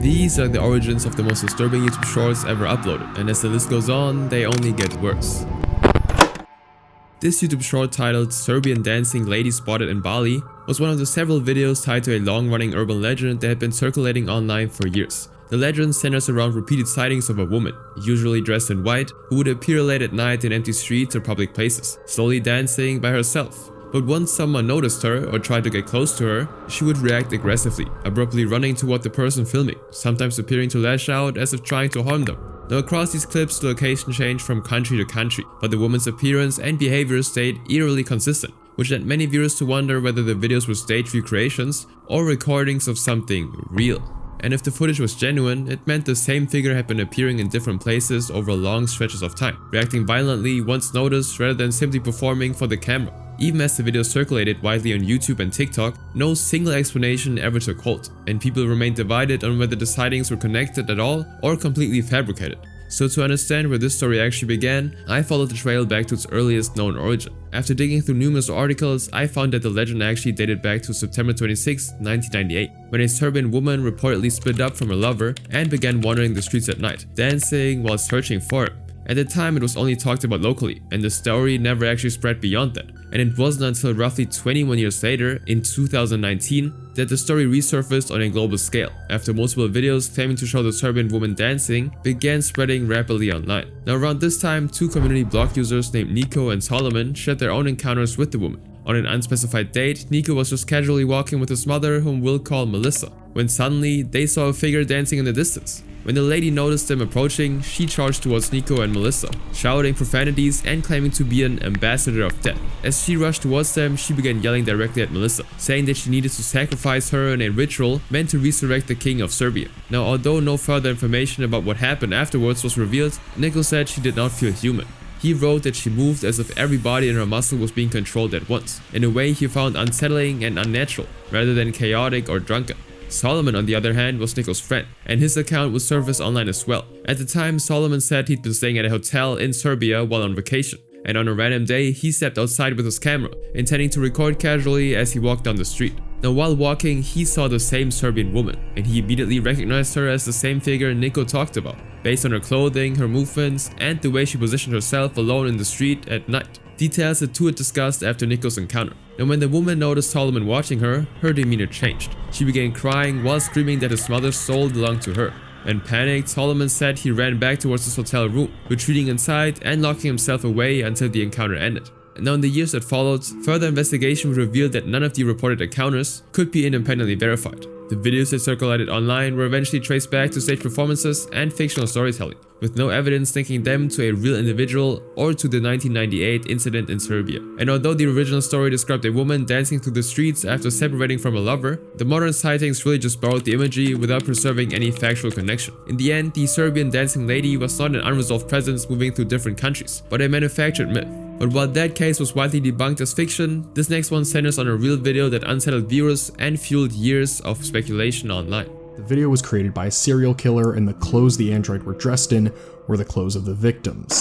These are the origins of the most disturbing YouTube shorts ever uploaded, and as the list goes on, they only get worse. This YouTube short titled Serbian Dancing Lady Spotted in Bali was one of the several videos tied to a long-running urban legend that had been circulating online for years. The legend centers around repeated sightings of a woman, usually dressed in white, who would appear late at night in empty streets or public places, slowly dancing by herself. But once someone noticed her or tried to get close to her, she would react aggressively, abruptly running toward the person filming, sometimes appearing to lash out as if trying to harm them. Now across these clips, the location changed from country to country, but the woman's appearance and behavior stayed eerily consistent, which led many viewers to wonder whether the videos were staged recreations or recordings of something real. And if the footage was genuine, it meant the same figure had been appearing in different places over long stretches of time, reacting violently once noticed rather than simply performing for the camera. Even as the video circulated widely on YouTube and TikTok, no single explanation ever took hold, and people remained divided on whether the sightings were connected at all or completely fabricated. So to understand where this story actually began, I followed the trail back to its earliest known origin. After digging through numerous articles, I found that the legend actually dated back to September 26, 1998, when a Serbian woman reportedly split up from her lover and began wandering the streets at night, dancing while searching for him. At the time, it was only talked about locally, and the story never actually spread beyond that. And it wasn't until roughly 21 years later, in 2019, that the story resurfaced on a global scale, after multiple videos claiming to show the Serbian woman dancing began spreading rapidly online. Now around this time, two community blog users named Nico and Solomon shared their own encounters with the woman. On an unspecified date, Nico was just casually walking with his mother, whom we'll call Melissa, when suddenly they saw a figure dancing in the distance. When the lady noticed them approaching, she charged towards Nico and Melissa, shouting profanities and claiming to be an ambassador of death. As she rushed towards them, she began yelling directly at Melissa, saying that she needed to sacrifice her in a ritual meant to resurrect the king of Serbia. Now, although no further information about what happened afterwards was revealed, Nico said she did not feel human. He wrote that she moved as if every body in her muscle was being controlled at once, in a way he found unsettling and unnatural, rather than chaotic or drunken. Solomon, on the other hand, was Nico's friend, and his account would surface online as well. At the time, Solomon said he'd been staying at a hotel in Serbia while on vacation, and on a random day, he stepped outside with his camera, intending to record casually as he walked down the street. Now while walking, he saw the same Serbian woman, and he immediately recognized her as the same figure Nico talked about, based on her clothing, her movements, and the way she positioned herself alone in the street at night. Details the two had discussed after Nico's encounter. And when the woman noticed Solomon watching her, her demeanor changed. She began crying while screaming that his mother's soul belonged to her. And panicked, Solomon said he ran back towards his hotel room, retreating inside and locking himself away until the encounter ended. And now in the years that followed, further investigation would reveal that none of the reported encounters could be independently verified. The videos that circulated online were eventually traced back to stage performances and fictional storytelling, with no evidence linking them to a real individual or to the 1998 incident in Serbia. And although the original story described a woman dancing through the streets after separating from a lover, the modern sightings really just borrowed the imagery without preserving any factual connection. In the end, the Serbian dancing lady was not an unresolved presence moving through different countries, but a manufactured myth. But while that case was widely debunked as fiction, this next one centers on a real video that unsettled viewers and fueled years of speculation online. The video was created by a serial killer, and the clothes the android were dressed in were the clothes of the victims.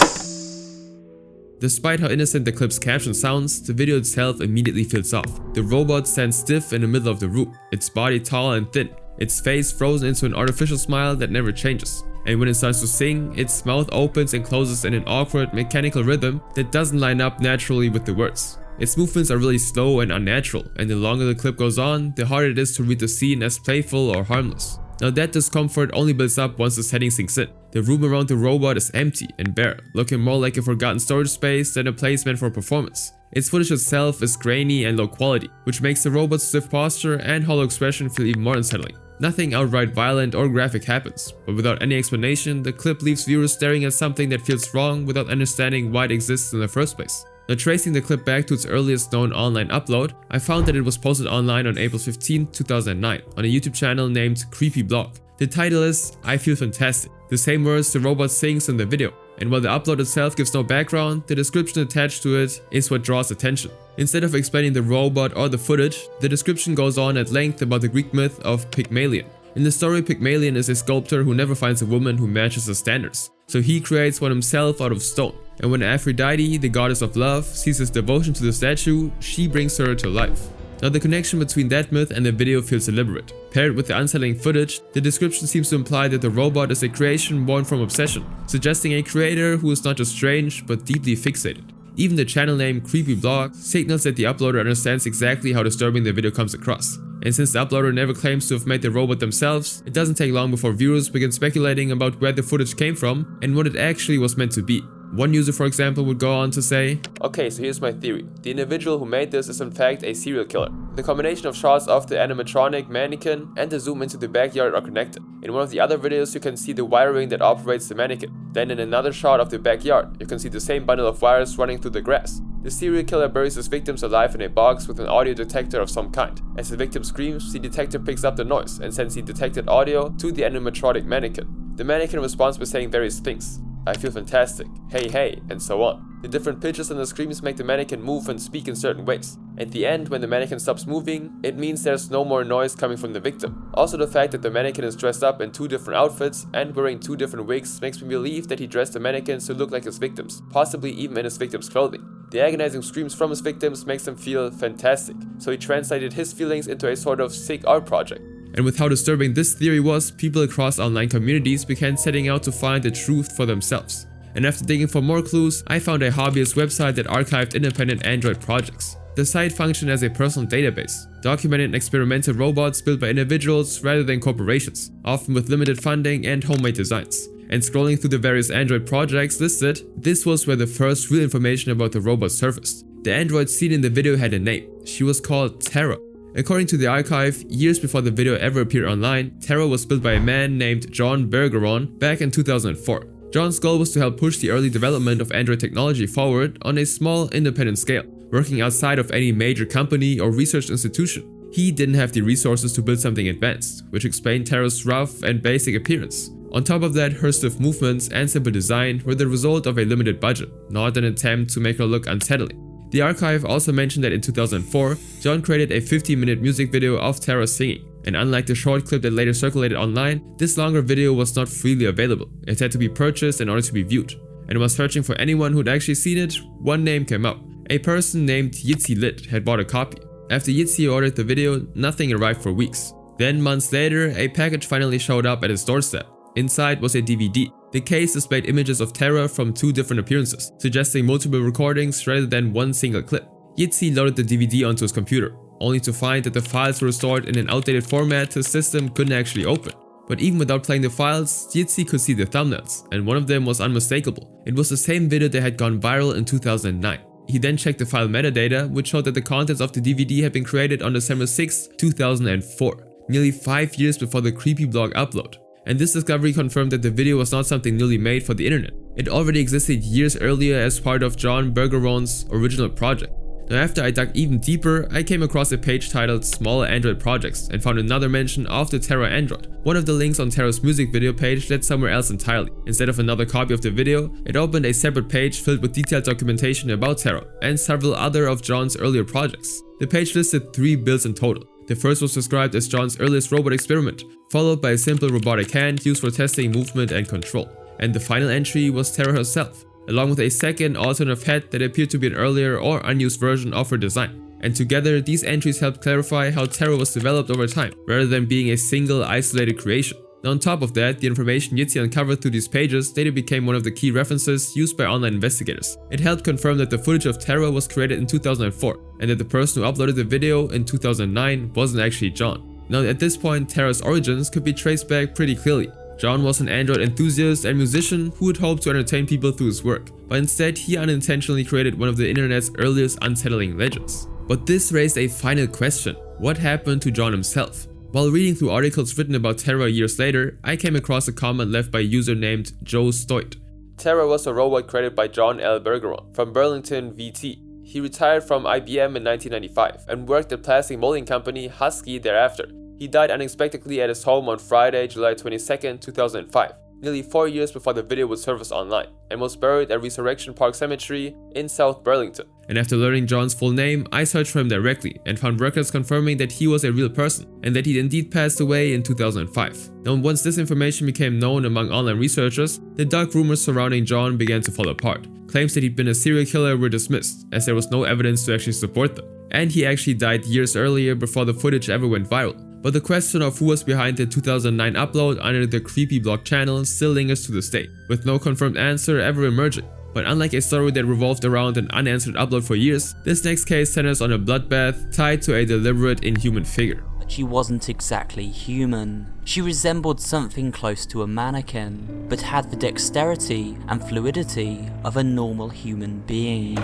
Despite how innocent the clip's caption sounds, the video itself immediately feels off. The robot stands stiff in the middle of the room, its body tall and thin, its face frozen into an artificial smile that never changes. And when it starts to sing, its mouth opens and closes in an awkward, mechanical rhythm that doesn't line up naturally with the words. Its movements are really slow and unnatural, and the longer the clip goes on, the harder it is to read the scene as playful or harmless. Now that discomfort only builds up once the setting sinks in. The room around the robot is empty and bare, looking more like a forgotten storage space than a place meant for a performance. Its footage itself is grainy and low quality, which makes the robot's stiff posture and hollow expression feel even more unsettling. Nothing outright violent or graphic happens, but without any explanation, the clip leaves viewers staring at something that feels wrong without understanding why it exists in the first place. Now tracing the clip back to its earliest known online upload, I found that it was posted online on April 15, 2009 on a YouTube channel named Creepy Blog. The title is "I Feel Fantastic," the same words the robot sings in the video. And while the upload itself gives no background, the description attached to it is what draws attention. Instead of explaining the robot or the footage, the description goes on at length about the Greek myth of Pygmalion. In the story, Pygmalion is a sculptor who never finds a woman who matches his standards, so he creates one himself out of stone. And when Aphrodite, the goddess of love, sees his devotion to the statue, she brings her to life. Now the connection between that myth and the video feels deliberate. Paired with the unsettling footage, the description seems to imply that the robot is a creation born from obsession, suggesting a creator who is not just strange but deeply fixated. Even the channel name Creepy Blog signals that the uploader understands exactly how disturbing the video comes across. And since the uploader never claims to have made the robot themselves, it doesn't take long before viewers begin speculating about where the footage came from and what it actually was meant to be. One user, for example, would go on to say, "Okay, so here's my theory. The individual who made this is in fact a serial killer. The combination of shots of the animatronic mannequin and the zoom into the backyard are connected. In one of the other videos you can see the wiring that operates the mannequin. Then in another shot of the backyard, you can see the same bundle of wires running through the grass. The serial killer buries his victims alive in a box with an audio detector of some kind. As the victim screams, the detector picks up the noise and sends the detected audio to the animatronic mannequin. The mannequin responds by saying various things. I feel fantastic, hey hey, and so on. The different pitches and the screams make the mannequin move and speak in certain ways. At the end, when the mannequin stops moving, it means there's no more noise coming from the victim. Also, the fact that the mannequin is dressed up in 2 different outfits and wearing 2 different wigs makes me believe that he dressed the mannequins to look like his victims, possibly even in his victims' clothing. The agonizing screams from his victims makes him feel fantastic, so he translated his feelings into a sort of sick art project. And with how disturbing this theory was, people across online communities began setting out to find the truth for themselves. And after digging for more clues, I found a hobbyist website that archived independent Android projects. The site functioned as a personal database, documenting experimental robots built by individuals rather than corporations, often with limited funding and homemade designs. And scrolling through the various Android projects listed, this was where the first real information about the robot surfaced. The android seen in the video had a name. She was called Terra. According to the archive, years before the video ever appeared online, Terra was built by a man named John Bergeron back in 2004. John's goal was to help push the early development of Android technology forward on a small, independent scale, working outside of any major company or research institution. He didn't have the resources to build something advanced, which explained Terra's rough and basic appearance. On top of that, her stiff movements and simple design were the result of a limited budget, not an attempt to make her look unsettling. The archive also mentioned that in 2004, John created a 50-minute music video of Terra singing, and unlike the short clip that later circulated online, this longer video was not freely available. It had to be purchased in order to be viewed. And while searching for anyone who'd actually seen it, one name came up. A person named Yitzi Lit had bought a copy. After Yitzi ordered the video, nothing arrived for weeks. Then months later, a package finally showed up at his doorstep. Inside was a DVD. The case displayed images of Terra from 2 different appearances, suggesting multiple recordings rather than one single clip. Yitzi loaded the DVD onto his computer, only to find that the files were stored in an outdated format his system couldn't actually open. But even without playing the files, Yitzi could see the thumbnails, and one of them was unmistakable. It was the same video that had gone viral in 2009. He then checked the file metadata, which showed that the contents of the DVD had been created on December 6, 2004, nearly 5 years before the creepy blog upload. And this discovery confirmed that the video was not something newly made for the internet. It already existed years earlier as part of John Bergeron's original project. Now after I dug even deeper, I came across a page titled Smaller Android Projects and found another mention of the Terra Android. One of the links on Terra's music video page led somewhere else entirely. Instead of another copy of the video, it opened a separate page filled with detailed documentation about Terra and several other of John's earlier projects. The page listed 3 builds in total. The first was described as John's earliest robot experiment, followed by a simple robotic hand used for testing movement and control. And the final entry was Terra herself, along with a second alternative head that appeared to be an earlier or unused version of her design. And together, these entries helped clarify how Terra was developed over time, rather than being a single isolated creation. Now on top of that, the information Yitzi uncovered through these pages later became one of the key references used by online investigators. It helped confirm that the footage of Terra was created in 2004, and that the person who uploaded the video in 2009 wasn't actually John. Now at this point, Terra's origins could be traced back pretty clearly. John was an Android enthusiast and musician who would hope to entertain people through his work, but instead he unintentionally created one of the internet's earliest unsettling legends. But this raised a final question: what happened to John himself? While reading through articles written about Terra years later, I came across a comment left by a user named Joe Stoit. Terra was a robot created by John L. Bergeron from Burlington, VT. He retired from IBM in 1995 and worked at plastic molding company Husky thereafter. He died unexpectedly at his home on Friday, July 22, 2005, nearly 4 years before the video would surface online, and was buried at Resurrection Park Cemetery in South Burlington. And after learning John's full name, I searched for him directly and found records confirming that he was a real person and that he'd indeed passed away in 2005. Now once this information became known among online researchers, the dark rumors surrounding John began to fall apart. Claims that he'd been a serial killer were dismissed, as there was no evidence to actually support them. and he actually died years earlier before the footage ever went viral. But the question of who was behind the 2009 upload under the creepy blog channel still lingers to this day, with no confirmed answer ever emerging. But unlike a story that revolved around an unanswered upload for years, this next case centers on a bloodbath tied to a deliberate inhuman figure. But she wasn't exactly human. She resembled something close to a mannequin, but had the dexterity and fluidity of a normal human being.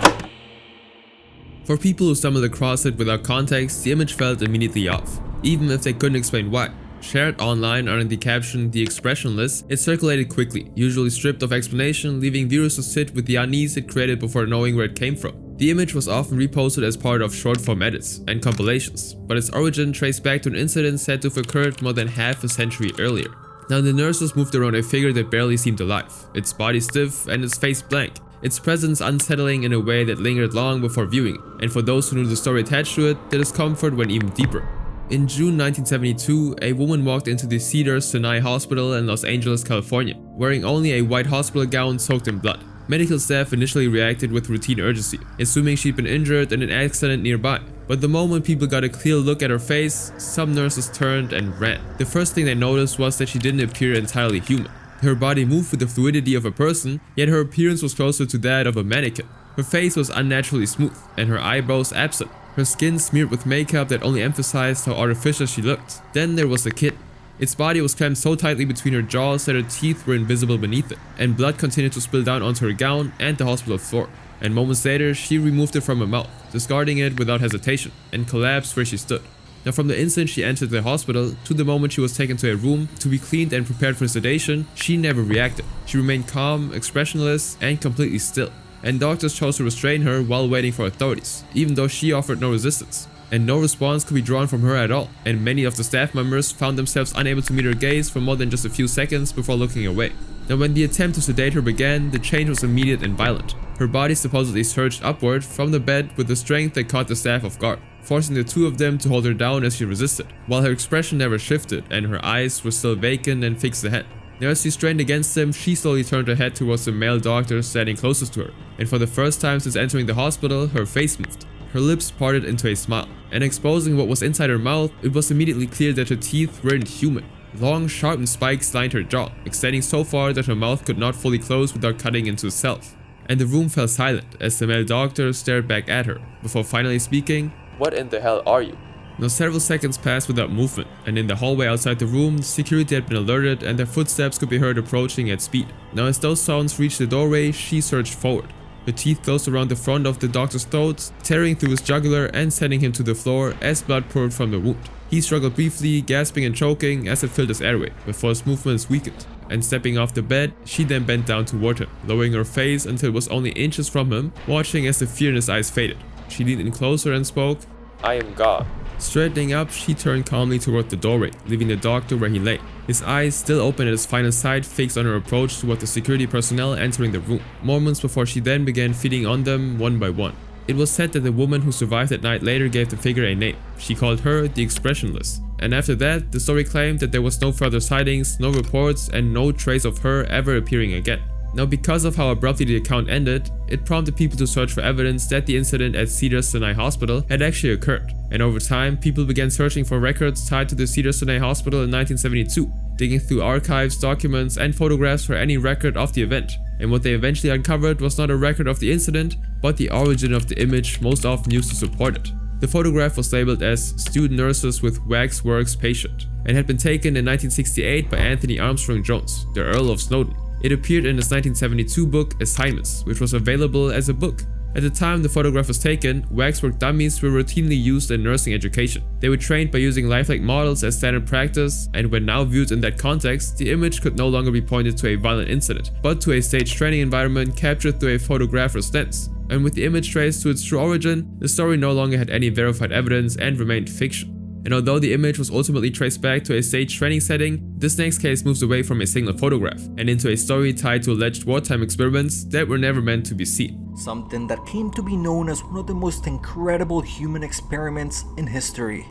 For people who stumbled across it without context, the image felt immediately off, even if they couldn't explain why. Shared online under the caption "the expressionless," it circulated quickly, usually stripped of explanation, leaving viewers to sit with the unease it created before knowing where it came from. The image was often reposted as part of short-form edits and compilations, but its origin traced back to an incident said to have occurred more than half a century earlier. Now, the nurses moved around a figure that barely seemed alive, its body stiff and its face blank, its presence unsettling in a way that lingered long before viewing it, and for those who knew the story attached to it, the discomfort went even deeper. In June 1972, a woman walked into the Cedars-Sinai Hospital in Los Angeles, California, wearing only a white hospital gown soaked in blood. Medical staff initially reacted with routine urgency, assuming she'd been injured in an accident nearby. But the moment people got a clear look at her face, some nurses turned and ran. The first thing they noticed was that she didn't appear entirely human. Her body moved with the fluidity of a person, yet her appearance was closer to that of a mannequin. Her face was unnaturally smooth, and her eyebrows absent. Her skin smeared with makeup that only emphasized how artificial she looked. Then there was the kitten. Its body was clamped so tightly between her jaws that her teeth were invisible beneath it, and blood continued to spill down onto her gown and the hospital floor. And moments later, she removed it from her mouth, discarding it without hesitation, and collapsed where she stood. Now, from the instant she entered the hospital to the moment she was taken to a room to be cleaned and prepared for sedation, she never reacted. She remained calm, expressionless, and completely still. And doctors chose to restrain her while waiting for authorities, even though she offered no resistance. And no response could be drawn from her at all, and many of the staff members found themselves unable to meet her gaze for more than just a few seconds before looking away. Now, when the attempt to sedate her began, the change was immediate and violent. Her body supposedly surged upward from the bed with a strength that caught the staff off guard, forcing the two of them to hold her down as she resisted, while her expression never shifted and her eyes were still vacant and fixed ahead. Now, as she strained against them, she slowly turned her head towards the male doctor standing closest to her, and for the first time since entering the hospital, her face moved. Her lips parted into a smile, and exposing what was inside her mouth, it was immediately clear that her teeth weren't human. Long, sharpened spikes lined her jaw, extending so far that her mouth could not fully close without cutting into itself. And the room fell silent as the male doctor stared back at her, before finally speaking, "What in the hell are you?" Now, several seconds passed without movement, and in the hallway outside the room, security had been alerted and their footsteps could be heard approaching at speed. Now, as those sounds reached the doorway, she surged forward. Her teeth closed around the front of the doctor's throat, tearing through his jugular and sending him to the floor as blood poured from the wound. He struggled briefly, gasping and choking as it filled his airway, before his movements weakened. And stepping off the bed, she then bent down toward him, lowering her face until it was only inches from him, watching as the fear in his eyes faded. She leaned in closer and spoke, "I am God." Straightening up, she turned calmly toward the doorway, leaving the doctor where he lay, his eyes still open at his final sight fixed on her approach toward the security personnel entering the room, moments before she then began feeding on them one by one. It was said that the woman who survived that night later gave the figure a name. She called her the Expressionless. And after that, the story claimed that there was no further sightings, no reports, and no trace of her ever appearing again. Now, because of how abruptly the account ended, it prompted people to search for evidence that the incident at Cedars-Sinai Hospital had actually occurred. And over time, people began searching for records tied to the Cedars-Sinai Hospital in 1972, digging through archives, documents, and photographs for any record of the event. And what they eventually uncovered was not a record of the incident, but the origin of the image most often used to support it. The photograph was labeled as "Student Nurses with Waxworks Patient" and had been taken in 1968 by Anthony Armstrong Jones, the Earl of Snowdon. It appeared in his 1972 book Assignments, which was available as a book. At the time the photograph was taken, waxwork dummies were routinely used in nursing education. They were trained by using lifelike models as standard practice, and when now viewed in that context, the image could no longer be pointed to a violent incident, but to a staged training environment captured through a photographer's lens. And with the image traced to its true origin, the story no longer had any verified evidence and remained fiction. And although the image was ultimately traced back to a staged training setting, this next case moves away from a single photograph and into a story tied to alleged wartime experiments that were never meant to be seen. Something that came to be known as one of the most incredible human experiments in history.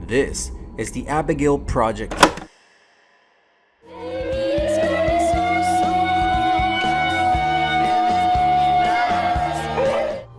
This is the Abigail Project.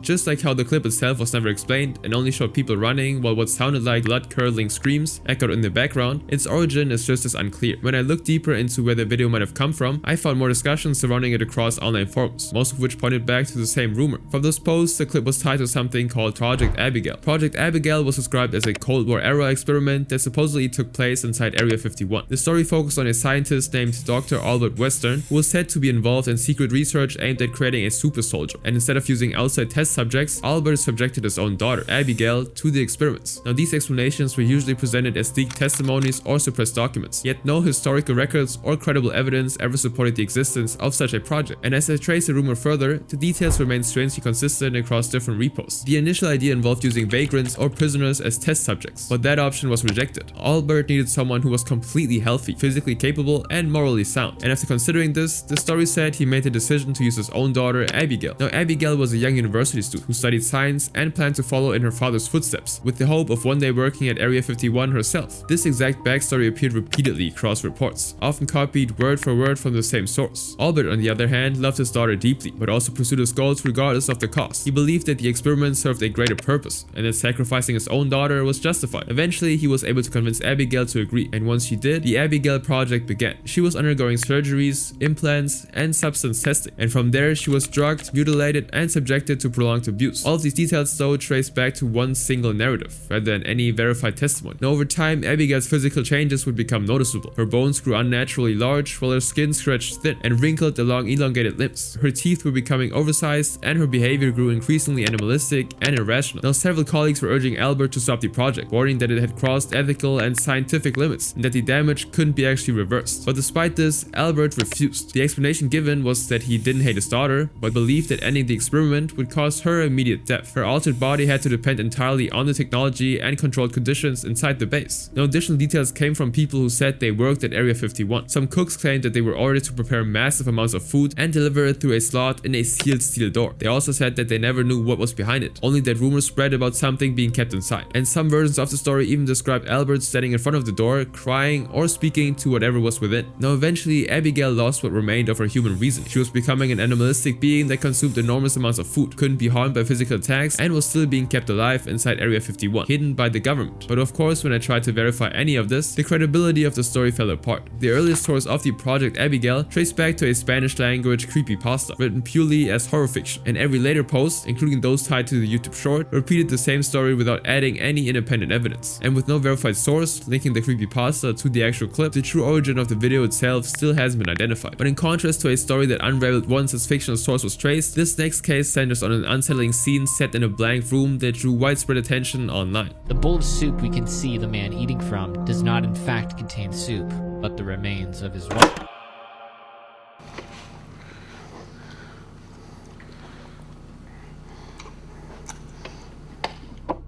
Just like how the clip itself was never explained and only showed people running while what sounded like blood-curdling screams echoed in the background, its origin is just as unclear. When I looked deeper into where the video might have come from, I found more discussions surrounding it across online forums, most of which pointed back to the same rumor. From those posts, the clip was tied to something called Project Abigail. Project Abigail was described as a Cold War era experiment that supposedly took place inside Area 51. The story focused on a scientist named Dr. Albert Western, who was said to be involved in secret research aimed at creating a super soldier, and instead of using outside test subjects, Albert subjected his own daughter, Abigail, to the experiments. Now, these explanations were usually presented as leaked testimonies or suppressed documents, yet no historical records or credible evidence ever supported the existence of such a project. And as I trace the rumor further, the details remain strangely consistent across different reposts. The initial idea involved using vagrants or prisoners as test subjects, but that option was rejected. Albert needed someone who was completely healthy, physically capable, and morally sound. And after considering this, the story said he made the decision to use his own daughter, Abigail. Now, Abigail was a young university student who studied science and planned to follow in her father's footsteps, with the hope of one day working at Area 51 herself. This exact backstory appeared repeatedly across reports, often copied word for word from the same source. Albert, on the other hand, loved his daughter deeply, but also pursued his goals regardless of the cost. He believed that the experiment served a greater purpose, and that sacrificing his own daughter was justified. Eventually, he was able to convince Abigail to agree, and once she did, the Abigail project began. She was undergoing surgeries, implants, and substance testing, and from there she was drugged, mutilated, and subjected to prolonged abuse. All of these details though trace back to one single narrative, rather than any verified testimony. Now, over time, Abigail's physical changes would become noticeable. Her bones grew unnaturally large, while her skin stretched thin and wrinkled along elongated limbs. Her teeth were becoming oversized, and her behavior grew increasingly animalistic and irrational. Now, several colleagues were urging Albert to stop the project, warning that it had crossed ethical and scientific limits, and that the damage couldn't be actually reversed. But despite this, Albert refused. The explanation given was that he didn't hate his daughter, but believed that ending the experiment would cause her immediate death. Her altered body had to depend entirely on the technology and controlled conditions inside the base. Now, additional details came from people who said they worked at Area 51. Some cooks claimed that they were ordered to prepare massive amounts of food and deliver it through a slot in a sealed steel door. They also said that they never knew what was behind it, only that rumors spread about something being kept inside. And some versions of the story even described Albert standing in front of the door, crying or speaking to whatever was within. Now, eventually, Abigail lost what remained of her human reason. She was becoming an animalistic being that consumed enormous amounts of food, couldn't be harmed by physical attacks, and was still being kept alive inside Area 51, hidden by the government. But of course, when I tried to verify any of this, the credibility of the story fell apart. The earliest source of the Project Abigail traced back to a Spanish language creepypasta, written purely as horror fiction, and every later post, including those tied to the YouTube short, repeated the same story without adding any independent evidence. And with no verified source linking the creepypasta to the actual clip, the true origin of the video itself still hasn't been identified. But in contrast to a story that unraveled once its fictional source was traced, this next case centers on an unsettling scene set in a blank room that drew widespread attention online. The bowl of soup we can see the man eating from does not in fact contain soup, but the remains of his wife.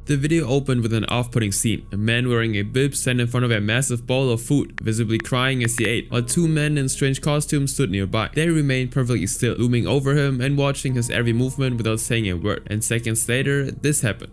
The video opened with an off-putting scene. A man wearing a bib stand in front of a massive bowl of food, visibly crying as he ate, while two men in strange costumes stood nearby. They remained perfectly still, looming over him and watching his every movement without saying a word. And seconds later, this happened.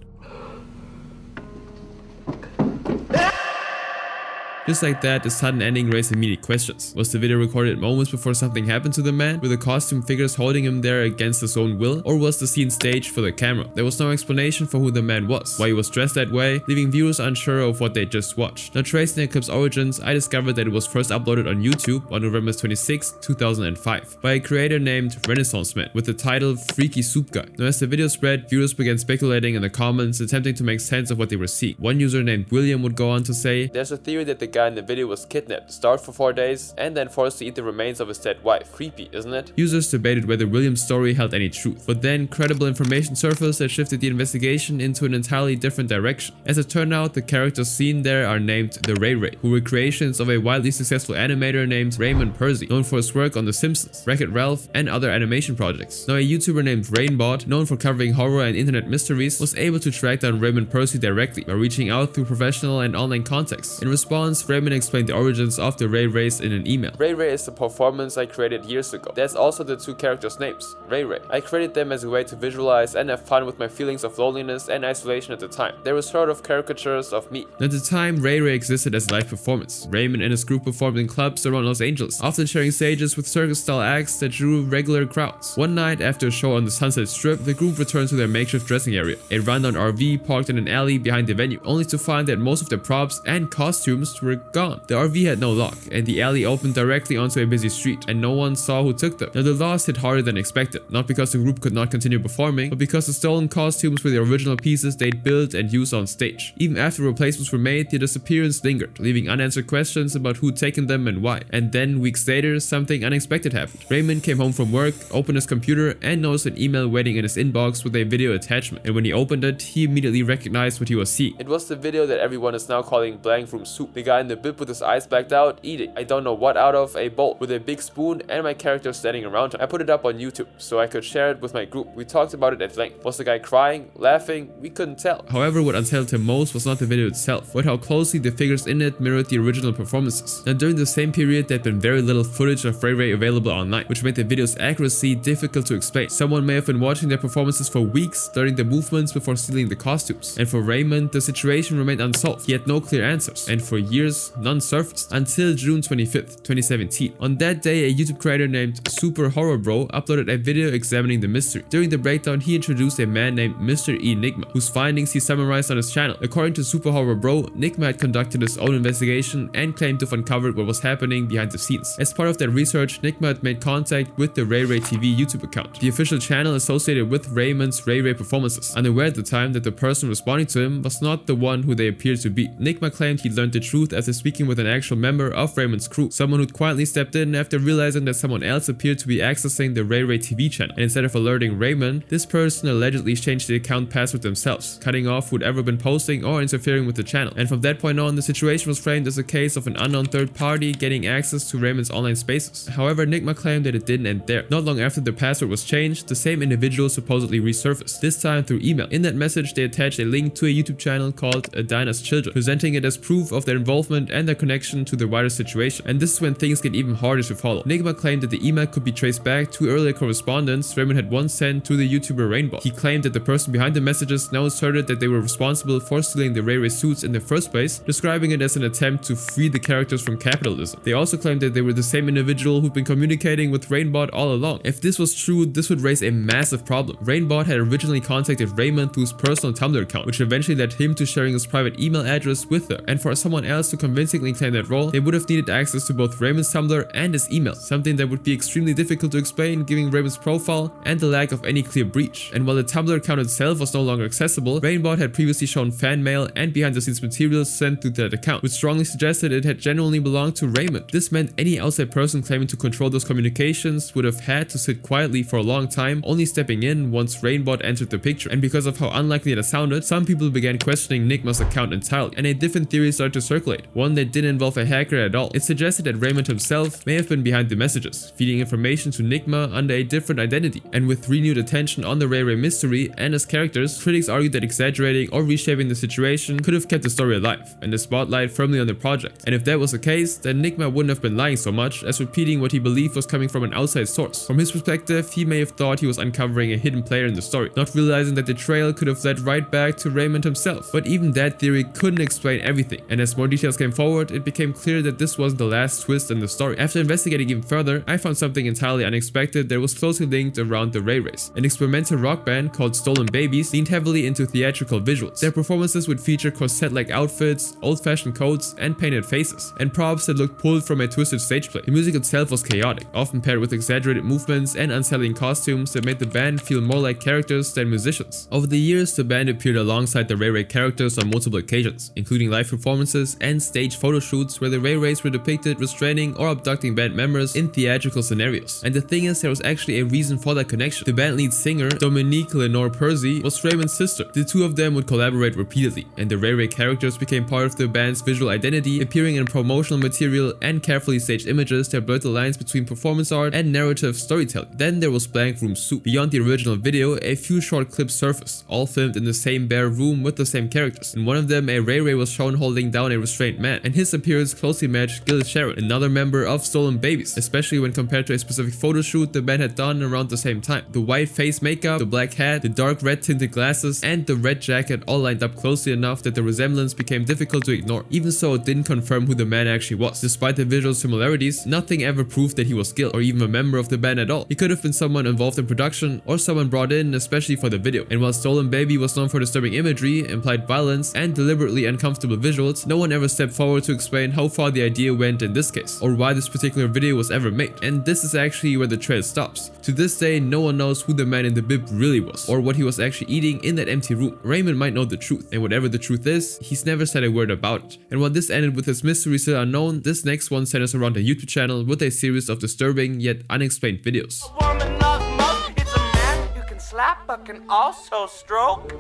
Just like that, the sudden ending raised immediate questions. Was the video recorded moments before something happened to the man, with the costume figures holding him there against his own will? Or was the scene staged for the camera? There was no explanation for who the man was, why he was dressed that way, leaving viewers unsure of what they just watched. Now, tracing the clip's origins, I discovered that it was first uploaded on YouTube on November 26, 2005, by a creator named Renaissance Man, with the title Freaky Soup Guy. Now, as the video spread, viewers began speculating in the comments, attempting to make sense of what they were seeing. One user named William would go on to say, "There's a theory that the guy in the video was kidnapped, starved for 4 days, and then forced to eat the remains of his dead wife. Creepy, isn't it?" Users debated whether William's story held any truth, but then credible information surfaced that shifted the investigation into an entirely different direction. As it turned out, the characters seen there are named the Ray Ray, who were creations of a wildly successful animator named Raymond Percy, known for his work on The Simpsons, Wreck-It Ralph, and other animation projects. Now, a YouTuber named Rainbot, known for covering horror and internet mysteries, was able to track down Raymond Percy directly by reaching out through professional and online contacts. In response, this, Raymond explained the origins of the Ray Rays in an email. Ray Ray is the performance I created years ago. That's also the two characters' names, Ray Ray. I created them as a way to visualize and have fun with my feelings of loneliness and isolation at the time. They were sort of caricatures of me. At the time, Ray Ray existed as a live performance. Raymond and his group performed in clubs around Los Angeles, often sharing stages with circus-style acts that drew regular crowds. One night after a show on the Sunset Strip, the group returned to their makeshift dressing area, a rundown RV parked in an alley behind the venue, only to find that most of their props and costumes were gone. The RV had no lock, and the alley opened directly onto a busy street, and no one saw who took them. Now the loss hit harder than expected, not because the group could not continue performing, but because the stolen costumes were the original pieces they'd built and used on stage. Even after replacements were made, the disappearance lingered, leaving unanswered questions about who'd taken them and why. And then, weeks later, something unexpected happened. Raymond came home from work, opened his computer, and noticed an email waiting in his inbox with a video attachment. And when he opened it, he immediately recognized what he was seeing. It was the video that everyone is now calling blank room soup. The guy in the bib with his eyes blacked out, eating I don't know what out of a bowl with a big spoon and my character standing around him. I put it up on YouTube so I could share it with my group. We talked about it at length. Was the guy crying, laughing? We couldn't tell. However, what unsettled him most was not the video itself, but how closely the figures in it mirrored the original performances. And during the same period, there had been very little footage of Ray Ray available online, which made the video's accuracy difficult to explain. Someone may have been watching their performances for weeks, learning the movements before stealing the costumes. And for Raymond, the situation remained unsolved. He had no clear answers, and for years, none surfaced. Until June 25th, 2017. On that day, a YouTube creator named Super Horror Bro uploaded a video examining the mystery. During the breakdown, he introduced a man named Mr. Enigma, whose findings he summarized on his channel. According to Super Horror Bro, Enigma had conducted his own investigation and claimed to have uncovered what was happening behind the scenes. As part of that research, Enigma had made contact with the Ray Ray TV YouTube account, the official channel associated with Raymond's Ray Ray performances, unaware at the time that the person responding to him was not the one who they appeared to be. Enigma claimed he'd learned the truth after speaking with an actual member of Raymond's crew, someone who'd quietly stepped in after realizing that someone else appeared to be accessing the Ray Ray TV channel. And instead of alerting Raymond, this person allegedly changed the account password themselves, cutting off who'd ever been posting or interfering with the channel. And from that point on, the situation was framed as a case of an unknown third party getting access to Raymond's online spaces. However, Enigma claimed that it didn't end there. Not long after the password was changed, the same individual supposedly resurfaced, this time through email. In that message, they attached a link to a YouTube channel called Adina's Children, presenting it as proof of their involvement and their connection to the wider situation. And this is when things get even harder to follow. Enigma claimed that the email could be traced back to earlier correspondence Raymond had once sent to the YouTuber Rainbow. He claimed that the person behind the messages now asserted that they were responsible for stealing the Ray Ray suits in the first place, describing it as an attempt to free the characters from capitalism. They also claimed that they were the same individual who'd been communicating with Rainbot all along. If this was true, this would raise a massive problem. Rainbot had originally contacted Raymond through his personal Tumblr account, which eventually led him to sharing his private email address with her. And for someone else to convincingly claim that role, they would have needed access to both Raymond's Tumblr and his email, something that would be extremely difficult to explain given Raymond's profile and the lack of any clear breach. And while the Tumblr account itself was no longer accessible, Rainbot had previously shown fan mail and behind the scenes materials sent through that account, which strongly suggested it had genuinely belonged to Raymond. This meant any outside person claiming to control those communications would have had to sit quietly for a long time, only stepping in once Rainbot entered the picture. And because of how unlikely that sounded, some people began questioning Enigma's account entirely, and a different theory started to circulate, one that didn't involve a hacker at all. It suggested that Raymond himself may have been behind the messages, feeding information to Enigma under a different identity. And with renewed attention on the Ray Ray mystery and his characters, critics argued that exaggerating or reshaping the situation could have kept the story alive and the spotlight firmly on the project. And if that was the case, then Enigma wouldn't have been lying so much as repeating what he believed was coming from an outside source. From his perspective, he may have thought he was uncovering a hidden player in the story, not realizing that the trail could have led right back to Raymond himself. But even that theory couldn't explain everything, and as more details came forward, it became clear that this wasn't the last twist in the story. After investigating even further, I found something entirely unexpected that was closely linked around the Ray Rays. An experimental rock band called Stolen Babies leaned heavily into theatrical visuals. Their performances would feature corset-like outfits, old-fashioned coats, and painted faces, and props that looked pulled from a twisted stage play. The music itself was chaotic, often paired with exaggerated movements and unsettling costumes that made the band feel more like characters than musicians. Over the years, the band appeared alongside the Ray Ray characters on multiple occasions, including live performances and stage photo shoots where the Ray Rays were depicted restraining or abducting band members in theatrical scenarios. And the thing is, there was actually a reason for that connection. The band lead singer, Dominique Lenore Percy, was Raymond's sister. The two of them would collaborate repeatedly, and the Ray Ray characters became part of the band's visual identity, appearing in promotional material and carefully staged images that blurred the lines between performance art and narrative storytelling. Then there was Blank Room Soup. Beyond the original video, a few short clips surfaced, all filmed in the same bare room with the same characters. In one of them, a Ray Ray was shown holding down a restrained unexplained man, and his appearance closely matched Gil Sharon, another member of Stolen Babies, especially when compared to a specific photo shoot the man had done around the same time. The white face makeup, the black hat, the dark red tinted glasses, and the red jacket all lined up closely enough that the resemblance became difficult to ignore. Even so, it didn't confirm who the man actually was. Despite the visual similarities, nothing ever proved that he was Gil, or even a member of the band at all. He could have been someone involved in production, or someone brought in especially for the video. And while Stolen Baby was known for disturbing imagery, implied violence, and deliberately uncomfortable visuals, no one ever stepped forward to explain how far the idea went in this case, or why this particular video was ever made. And this is actually where the trail stops. To this day, no one knows who the man in the bib really was, or what he was actually eating in that empty room. Raymond might know the truth, and whatever the truth is, he's never said a word about it. And while this ended with his mystery still unknown, this next one centers around a YouTube channel with a series of disturbing yet unexplained videos. A woman of most, it's a man you can slap but can also stroke.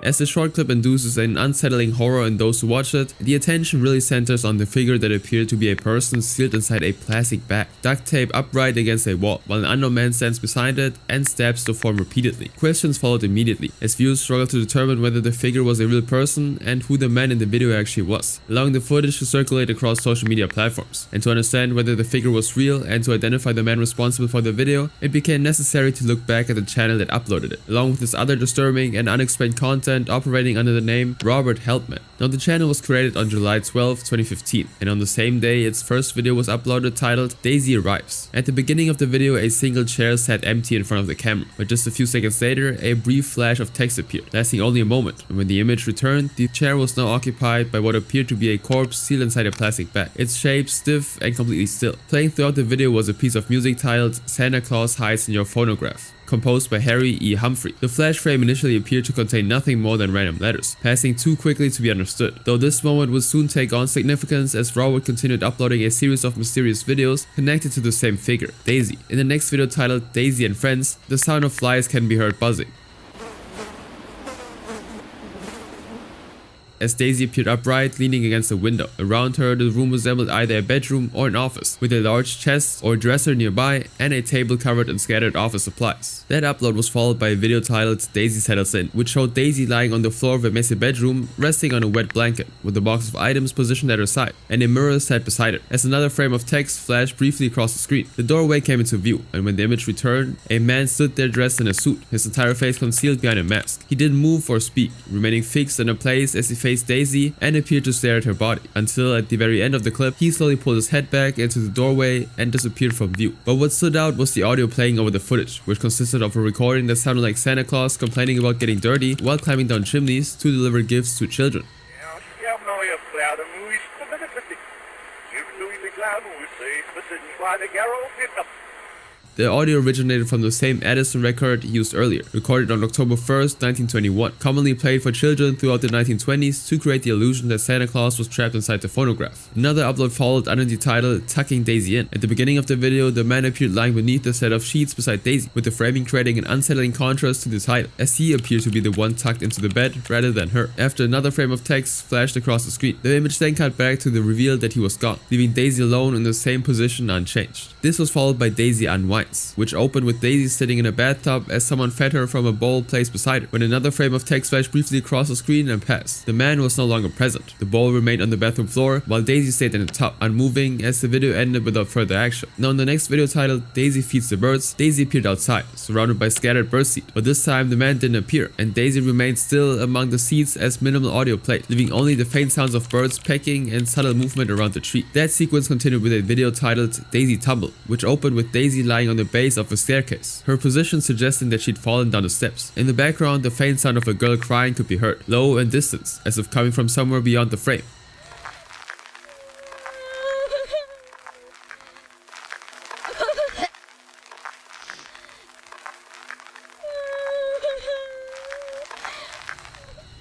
As the short clip induces an unsettling horror in those who watch it, the attention really centers on the figure that appeared to be a person sealed inside a plastic bag, duct taped upright against a wall, while an unknown man stands beside it and stabs the form repeatedly. Questions followed immediately, as viewers struggled to determine whether the figure was a real person and who the man in the video actually was, allowing the footage to circulate across social media platforms. And to understand whether the figure was real and to identify the man responsible for the video, it became necessary to look back at the channel that uploaded it, along with this other disturbing and unexplained content operating under the name Robert Helpmann. Now, the channel was created on July 12, 2015, and on the same day its first video was uploaded titled Daisy Arrives. At the beginning of the video, a single chair sat empty in front of the camera, but just a few seconds later a brief flash of text appeared, lasting only a moment, and when the image returned, the chair was now occupied by what appeared to be a corpse sealed inside a plastic bag, its shape stiff and completely still. Playing throughout the video was a piece of music titled Santa Claus Hides in Your Phonograph, composed by Harry E. Humphrey. The flash frame initially appeared to contain nothing more than random letters, passing too quickly to be understood, though this moment would soon take on significance as Robert continued uploading a series of mysterious videos connected to the same figure, Daisy. In the next video titled Daisy and Friends, the sound of flies can be heard buzzing. As Daisy appeared upright, leaning against a window. Around her, the room resembled either a bedroom or an office, with a large chest or dresser nearby and a table covered in scattered office supplies. That upload was followed by a video titled Daisy Settles In, which showed Daisy lying on the floor of a messy bedroom, resting on a wet blanket, with a box of items positioned at her side, and a mirror set beside her. As another frame of text flashed briefly across the screen, the doorway came into view, and when the image returned, a man stood there dressed in a suit, his entire face concealed behind a mask. He didn't move or speak, remaining fixed in a place as he faced Daisy and appeared to stare at her body, until at the very end of the clip, he slowly pulled his head back into the doorway and disappeared from view. But what stood out was the audio playing over the footage, which consisted of a recording that sounded like Santa Claus complaining about getting dirty while climbing down chimneys to deliver gifts to children. The audio originated from the same Edison record used earlier, recorded on October 1st, 1921, commonly played for children throughout the 1920s to create the illusion that Santa Claus was trapped inside the phonograph. Another upload followed under the title Tucking Daisy In. At the beginning of the video, the man appeared lying beneath a set of sheets beside Daisy, with the framing creating an unsettling contrast to the title, as he appeared to be the one tucked into the bed rather than her. After another frame of text flashed across the screen, the image then cut back to the reveal that he was gone, leaving Daisy alone in the same position unchanged. This was followed by Daisy Unwinds, which opened with Daisy sitting in a bathtub as someone fed her from a bowl placed beside her, when another frame of text flashed briefly across the screen and passed. The man was no longer present. The bowl remained on the bathroom floor, while Daisy stayed in the tub, unmoving, as the video ended without further action. Now in the next video titled Daisy Feeds the Birds, Daisy appeared outside, surrounded by scattered birdseed, but this time the man didn't appear, and Daisy remained still among the seeds as minimal audio played, leaving only the faint sounds of birds pecking and subtle movement around the tree. That sequence continued with a video titled Daisy Tumble, which opened with Daisy lying on the base of a staircase, her position suggesting that she'd fallen down the steps. In the background, the faint sound of a girl crying could be heard, low and distant, as if coming from somewhere beyond the frame.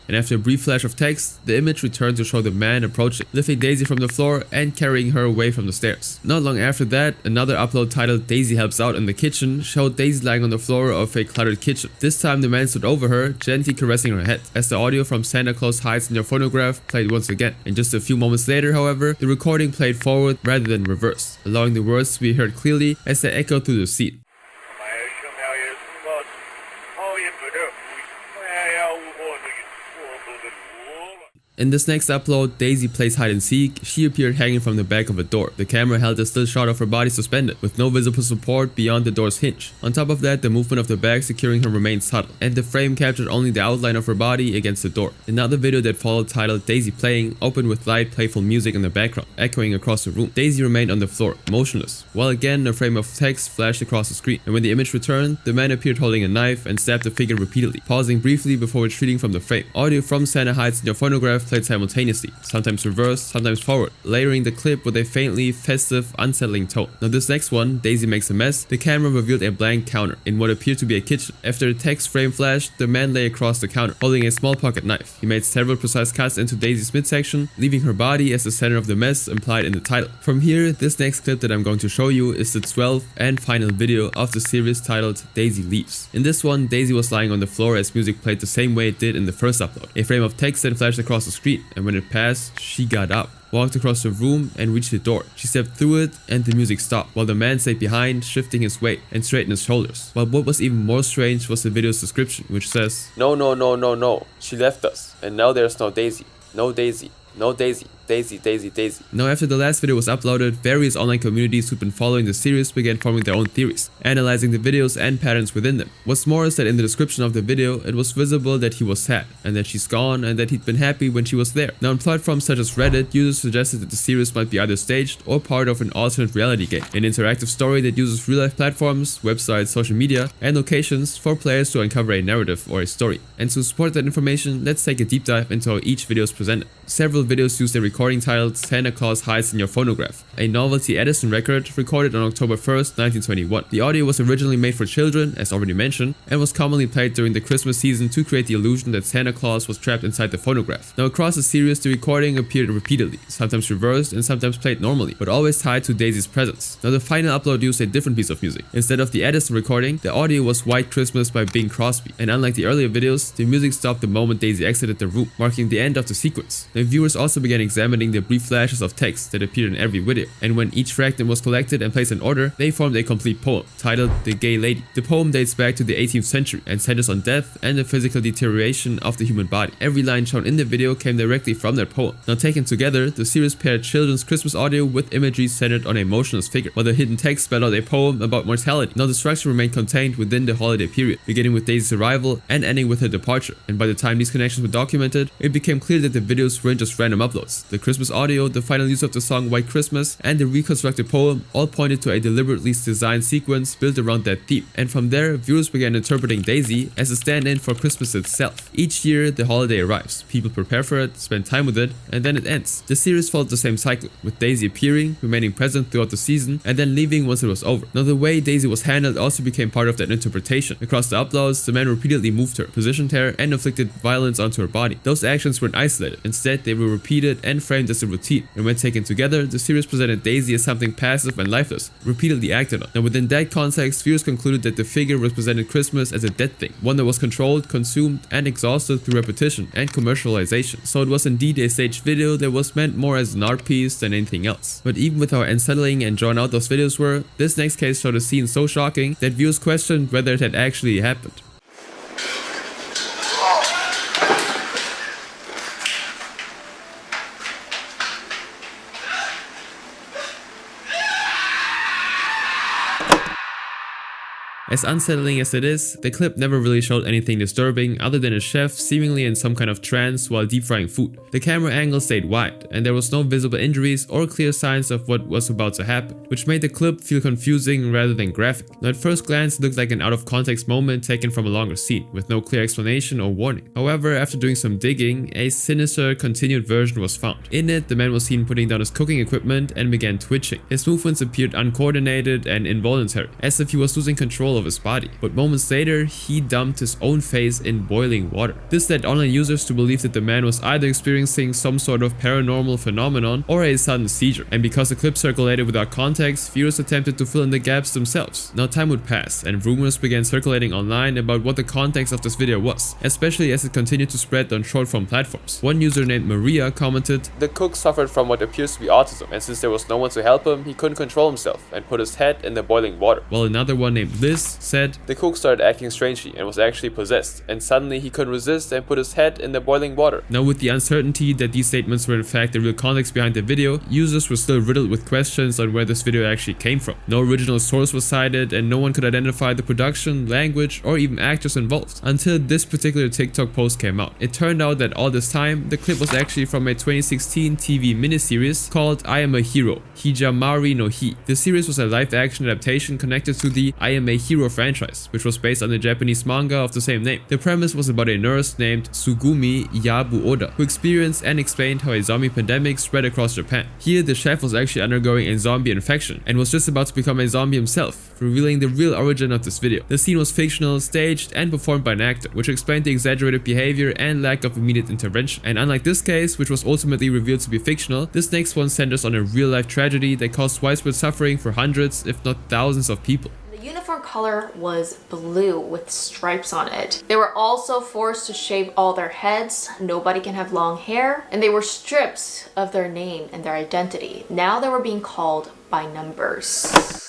And after a brief flash of text, the image returned to show the man approaching, lifting Daisy from the floor and carrying her away from the stairs. Not long after that, another upload titled Daisy Helps Out in the Kitchen showed Daisy lying on the floor of a cluttered kitchen. This time the man stood over her, gently caressing her head, as the audio from Santa Claus Hides in Your Phonograph played once again. And just a few moments later, however, the recording played forward rather than reverse, allowing the words to be heard clearly as they echoed through the scene. In this next upload, Daisy plays hide and seek. She appeared hanging from the back of a door. The camera held a still shot of her body suspended, with no visible support beyond the door's hinge. On top of that, the movement of the bag securing her remained subtle, and the frame captured only the outline of her body against the door. Another video that followed, titled Daisy Playing, opened with light, playful music in the background, echoing across the room. Daisy remained on the floor, motionless, while again a frame of text flashed across the screen, and when the image returned, the man appeared holding a knife and stabbed the figure repeatedly, pausing briefly before retreating from the frame. Audio from Santa hides in your phonograph played simultaneously, sometimes reversed, sometimes forward, layering the clip with a faintly festive, unsettling tone. Now this next one, Daisy Makes a Mess, the camera revealed a blank counter in what appeared to be a kitchen. After the text frame flashed, the man lay across the counter, holding a small pocket knife. He made several precise cuts into Daisy's midsection, leaving her body as the center of the mess implied in the title. From here, this next clip that I'm going to show you is the 12th and final video of the series titled Daisy Leaves. In this one, Daisy was lying on the floor as music played the same way it did in the first upload. A frame of text then flashed across the screen, and when it passed, she got up, walked across the room and reached the door. She stepped through it and the music stopped, while the man stayed behind, shifting his weight and straightened his shoulders. But what was even more strange was the video's description, which says, "No, no, no, no, no. She left us, and now there's no Daisy. No Daisy. No Daisy. Daisy, Daisy, Daisy." Now after the last video was uploaded, various online communities who'd been following the series began forming their own theories, analyzing the videos and patterns within them. What's more is that in the description of the video, it was visible that he was sad, and that she's gone, and that he'd been happy when she was there. Now on platforms such as Reddit, users suggested that the series might be either staged or part of an alternate reality game, an interactive story that uses real-life platforms, websites, social media, and locations for players to uncover a narrative or a story. And to support that information, let's take a deep dive into how each video is presented. Several videos used a recording titled Santa Claus Hides in Your Phonograph, a novelty Edison record recorded on October 1st, 1921. The audio was originally made for children, as already mentioned, and was commonly played during the Christmas season to create the illusion that Santa Claus was trapped inside the phonograph. Now across the series, the recording appeared repeatedly, sometimes reversed and sometimes played normally, but always tied to Daisy's presence. Now the final upload used a different piece of music. Instead of the Edison recording, the audio was White Christmas by Bing Crosby, and unlike the earlier videos, the music stopped the moment Daisy exited the room, marking the end of the sequence. The viewers also began examining the brief flashes of text that appeared in every video, and when each fragment was collected and placed in order, they formed a complete poem, titled The Gay Lady. The poem dates back to the 18th century and centers on death and the physical deterioration of the human body. Every line shown in the video came directly from that poem. Now taken together, the series paired children's Christmas audio with imagery centered on a motionless figure, while the hidden text spelled out a poem about mortality. Now the structure remained contained within the holiday period, beginning with Daisy's arrival and ending with her departure, and by the time these connections were documented, it became clear that the videos weren't just random uploads. The Christmas audio, the final use of the song White Christmas, and the reconstructed poem all pointed to a deliberately designed sequence built around that theme. And from there, viewers began interpreting Daisy as a stand-in for Christmas itself. Each year, the holiday arrives, people prepare for it, spend time with it, and then it ends. The series followed the same cycle, with Daisy appearing, remaining present throughout the season, and then leaving once it was over. Now the way Daisy was handled also became part of that interpretation. Across the uploads, the man repeatedly moved her, positioned her, and inflicted violence onto her body. Those actions weren't isolated. Instead, they were repeated and framed as a routine, and when taken together, the series presented Daisy as something passive and lifeless, repeatedly acted on. Now within that context, viewers concluded that the figure represented Christmas as a dead thing, one that was controlled, consumed, and exhausted through repetition and commercialization. So it was indeed a staged video that was meant more as an art piece than anything else. But even with how unsettling and drawn out those videos were, this next case showed a scene so shocking that viewers questioned whether it had actually happened. As unsettling as it is, the clip never really showed anything disturbing other than a chef seemingly in some kind of trance while deep frying food. The camera angle stayed wide, and there was no visible injuries or clear signs of what was about to happen, which made the clip feel confusing rather than graphic. Now at first glance, it looked like an out-of-context moment taken from a longer scene, with no clear explanation or warning. However, after doing some digging, a sinister, continued version was found. In it, the man was seen putting down his cooking equipment and began twitching. His movements appeared uncoordinated and involuntary, as if he was losing control of his body, but moments later he dumped his own face in boiling water. This led online users to believe that the man was either experiencing some sort of paranormal phenomenon or a sudden seizure, and because the clip circulated without context, viewers attempted to fill in the gaps themselves. Now time would pass and rumors began circulating online about what the context of this video was, especially as it continued to spread on short-form platforms. One user named Maria commented, "The cook suffered from what appears to be autism, and since there was no one to help him, he couldn't control himself and put his head in the boiling water." While another one named Liz source, said, "The cook started acting strangely and was actually possessed, and suddenly he couldn't resist and put his head in the boiling water." Now, with the uncertainty that these statements were in fact the real context behind the video, users were still riddled with questions on where this video actually came from. No original source was cited, and no one could identify the production, language, or even actors involved until this particular TikTok post came out. It turned out that all this time, the clip was actually from a 2016 TV miniseries called I Am a Hero, Hijamari no Hi. The series was a live-action adaptation connected to the I Am a Hero franchise, which was based on the Japanese manga of the same name. The premise was about a nurse named Sugumi Yabu Oda, who experienced and explained how a zombie pandemic spread across Japan. Here, the chef was actually undergoing a zombie infection and was just about to become a zombie himself, revealing the real origin of this video. The scene was fictional, staged, and performed by an actor, which explained the exaggerated behavior and lack of immediate intervention. And unlike this case, which was ultimately revealed to be fictional, this next one centers on a real-life tragedy that caused widespread suffering for hundreds, if not thousands of people. The uniform color was blue with stripes on it. They were also forced to shave all their heads. Nobody can have long hair. And they were stripped of their name and their identity. Now they were being called by numbers.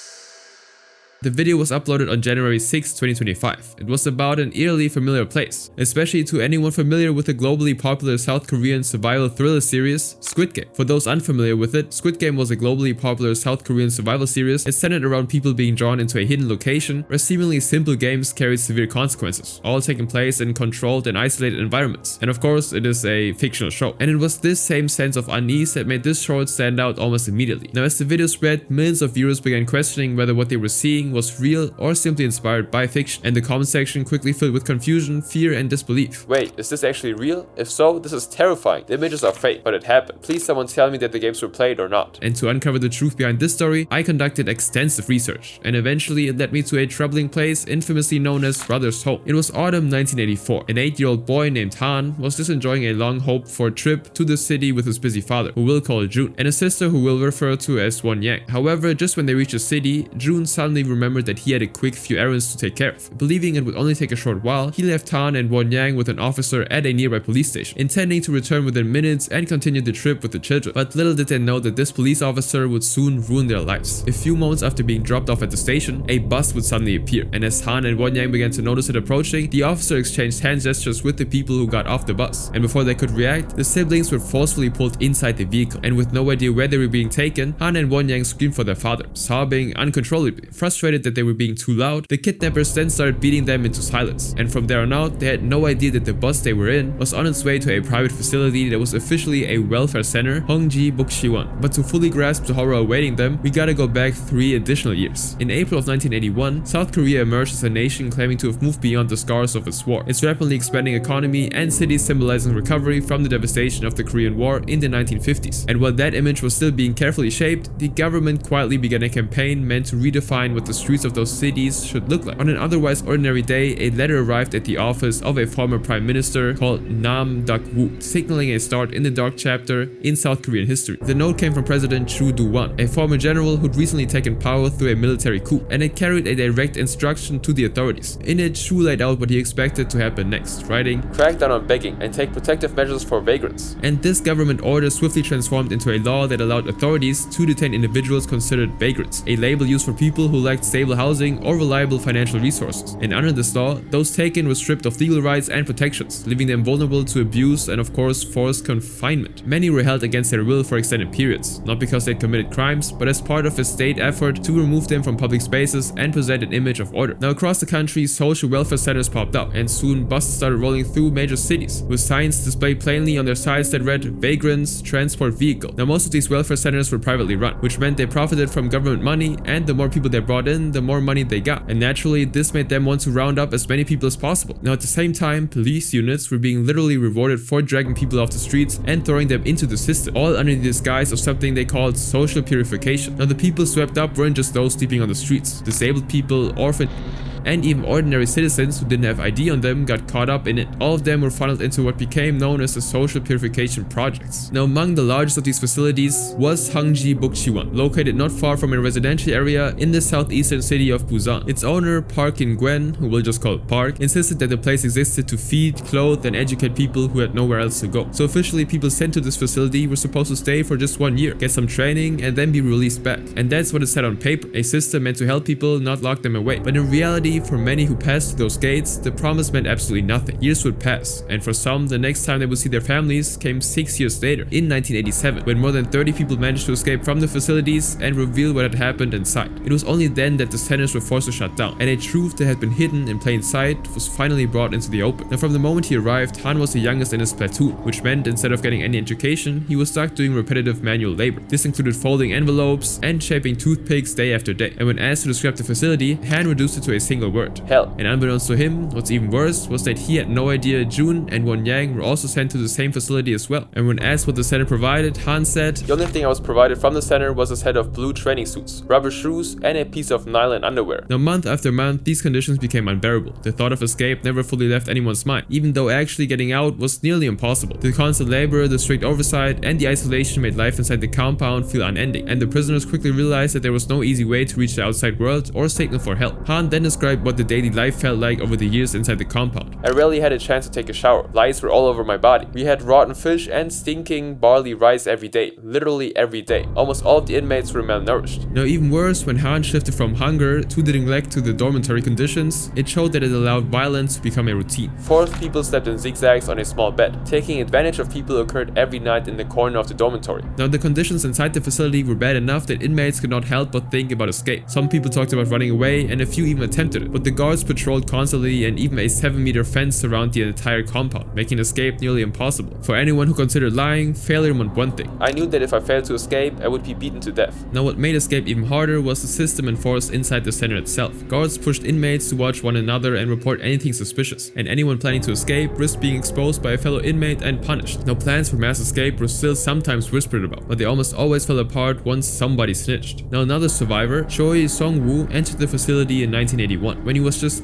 The video was uploaded on January 6, 2025. It was about an eerily familiar place, especially to anyone familiar with the globally popular South Korean survival thriller series, Squid Game. For those unfamiliar with it, Squid Game was a globally popular South Korean survival series that centered around people being drawn into a hidden location where seemingly simple games carried severe consequences, all taking place in controlled and isolated environments. And of course, it is a fictional show. And it was this same sense of unease that made this short stand out almost immediately. Now, as the video spread, millions of viewers began questioning whether what they were seeing was real or simply inspired by fiction, and the comment section quickly filled with confusion, fear, and disbelief. Wait, is this actually real? If so, this is terrifying. The images are fake, but it happened. Please someone tell me that the games were played or not. And to uncover the truth behind this story, I conducted extensive research, and eventually it led me to a troubling place infamously known as Brother's Home. It was autumn 1984. An 8-year-old boy named Han was just enjoying a long hoped for trip to the city with his busy father, who we'll call June, and a sister who we'll refer to as Won Yang. However, just when they reached the city, June suddenly remembered that he had a quick few errands to take care of. Believing it would only take a short while, he left Han and Won Yang with an officer at a nearby police station, intending to return within minutes and continue the trip with the children. But little did they know that this police officer would soon ruin their lives. A few moments after being dropped off at the station, a bus would suddenly appear, and as Han and Won Yang began to notice it approaching, the officer exchanged hand gestures with the people who got off the bus. And before they could react, the siblings were forcefully pulled inside the vehicle, and with no idea where they were being taken, Han and Won Yang screamed for their father, sobbing uncontrollably. Frustrated that they were being too loud, the kidnappers then started beating them into silence, and from there on out, they had no idea that the bus they were in was on its way to a private facility that was officially a welfare center, Hongji Bukchiwon. But to fully grasp the horror awaiting them, we gotta go back 3 additional years. In April of 1981, South Korea emerged as a nation claiming to have moved beyond the scars of its war, its rapidly expanding economy and cities symbolizing recovery from the devastation of the Korean War in the 1950s. And while that image was still being carefully shaped, the government quietly began a campaign meant to redefine what the streets of those cities should look like. On an otherwise ordinary day, a letter arrived at the office of a former prime minister called Nam Duk-woo, signaling a start in the dark chapter in South Korean history. The note came from President Chu Do-won, a former general who'd recently taken power through a military coup, and it carried a direct instruction to the authorities. In it, Chu laid out what he expected to happen next, writing, "Crack down on begging and take protective measures for vagrants." And this government order swiftly transformed into a law that allowed authorities to detain individuals considered vagrants, a label used for people who lacked stable housing or reliable financial resources. And under this law, those taken were stripped of legal rights and protections, leaving them vulnerable to abuse and of course forced confinement. Many were held against their will for extended periods, not because they committed crimes, but as part of a state effort to remove them from public spaces and present an image of order. Now across the country, social welfare centers popped up, and soon buses started rolling through major cities, with signs displayed plainly on their sides that read "Vagrants Transport Vehicle." Now most of these welfare centers were privately run, which meant they profited from government money, and the more people they brought in, the more money they got. And naturally, this made them want to round up as many people as possible. Now at the same time, police units were being literally rewarded for dragging people off the streets and throwing them into the system, all under the disguise of something they called social purification. Now the people swept up weren't just those sleeping on the streets. Disabled people, orphans, and even ordinary citizens who didn't have ID on them got caught up in it. All of them were funneled into what became known as the social purification projects. Now among the largest of these facilities was Hongji Bukchiwon, located not far from a residential area in the southeastern city of Busan. Its owner, Park In-gwen, who we'll just call Park, insisted that the place existed to feed, clothe, and educate people who had nowhere else to go. So officially, people sent to this facility were supposed to stay for just 1 year, get some training, and then be released back. And that's what it said on paper, a system meant to help people, not lock them away. But in reality, Sadly, for many who passed through those gates, the promise meant absolutely nothing. Years would pass, and for some, the next time they would see their families came 6 years later, in 1987, when more than 30 people managed to escape from the facilities and reveal what had happened inside. It was only then that the centers were forced to shut down, and a truth that had been hidden in plain sight was finally brought into the open. Now, from the moment he arrived, Han was the youngest in his platoon, which meant instead of getting any education, he was stuck doing repetitive manual labor. This included folding envelopes and shaping toothpicks day after day, and when asked to describe the facility, Han reduced it to a single word: hell. And unbeknownst to him, what's even worse was that he had no idea Jun and Won Yang were also sent to the same facility as well. And when asked what the center provided, Han said, "The only thing I was provided from the center was a set of blue training suits, rubber shoes, and a piece of nylon underwear." Now, month after month, these conditions became unbearable. The thought of escape never fully left anyone's mind, even though actually getting out was nearly impossible. The constant labor, the strict oversight, and the isolation made life inside the compound feel unending, and the prisoners quickly realized that there was no easy way to reach the outside world or signal for help. Han then described what the daily life felt like over the years inside the compound. "I rarely had a chance to take a shower. Lice were all over my body. We had rotten fish and stinking barley rice every day. Literally every day. Almost all of the inmates were malnourished." Now, even worse, when Han shifted from hunger to the neglect to the dormitory conditions, it showed that it allowed violence to become a routine. Fourth, people slept in zigzags on a small bed. Taking advantage of people occurred every night in the corner of the dormitory. Now, the conditions inside the facility were bad enough that inmates could not help but think about escape. Some people talked about running away, and a few even attempted it, but the guards patrolled constantly, and even a 7-meter fence surrounded the entire compound, making escape nearly impossible. For anyone who considered lying, failure meant one thing: I knew that if I failed to escape, I would be beaten to death. Now, what made escape even harder was the system enforced inside the center itself. Guards pushed inmates to watch one another and report anything suspicious, and anyone planning to escape risked being exposed by a fellow inmate and punished. Now, plans for mass escape were still sometimes whispered about, but they almost always fell apart once somebody snitched. Now, another survivor, Choi Song-woo, entered the facility in 1981 when he was just...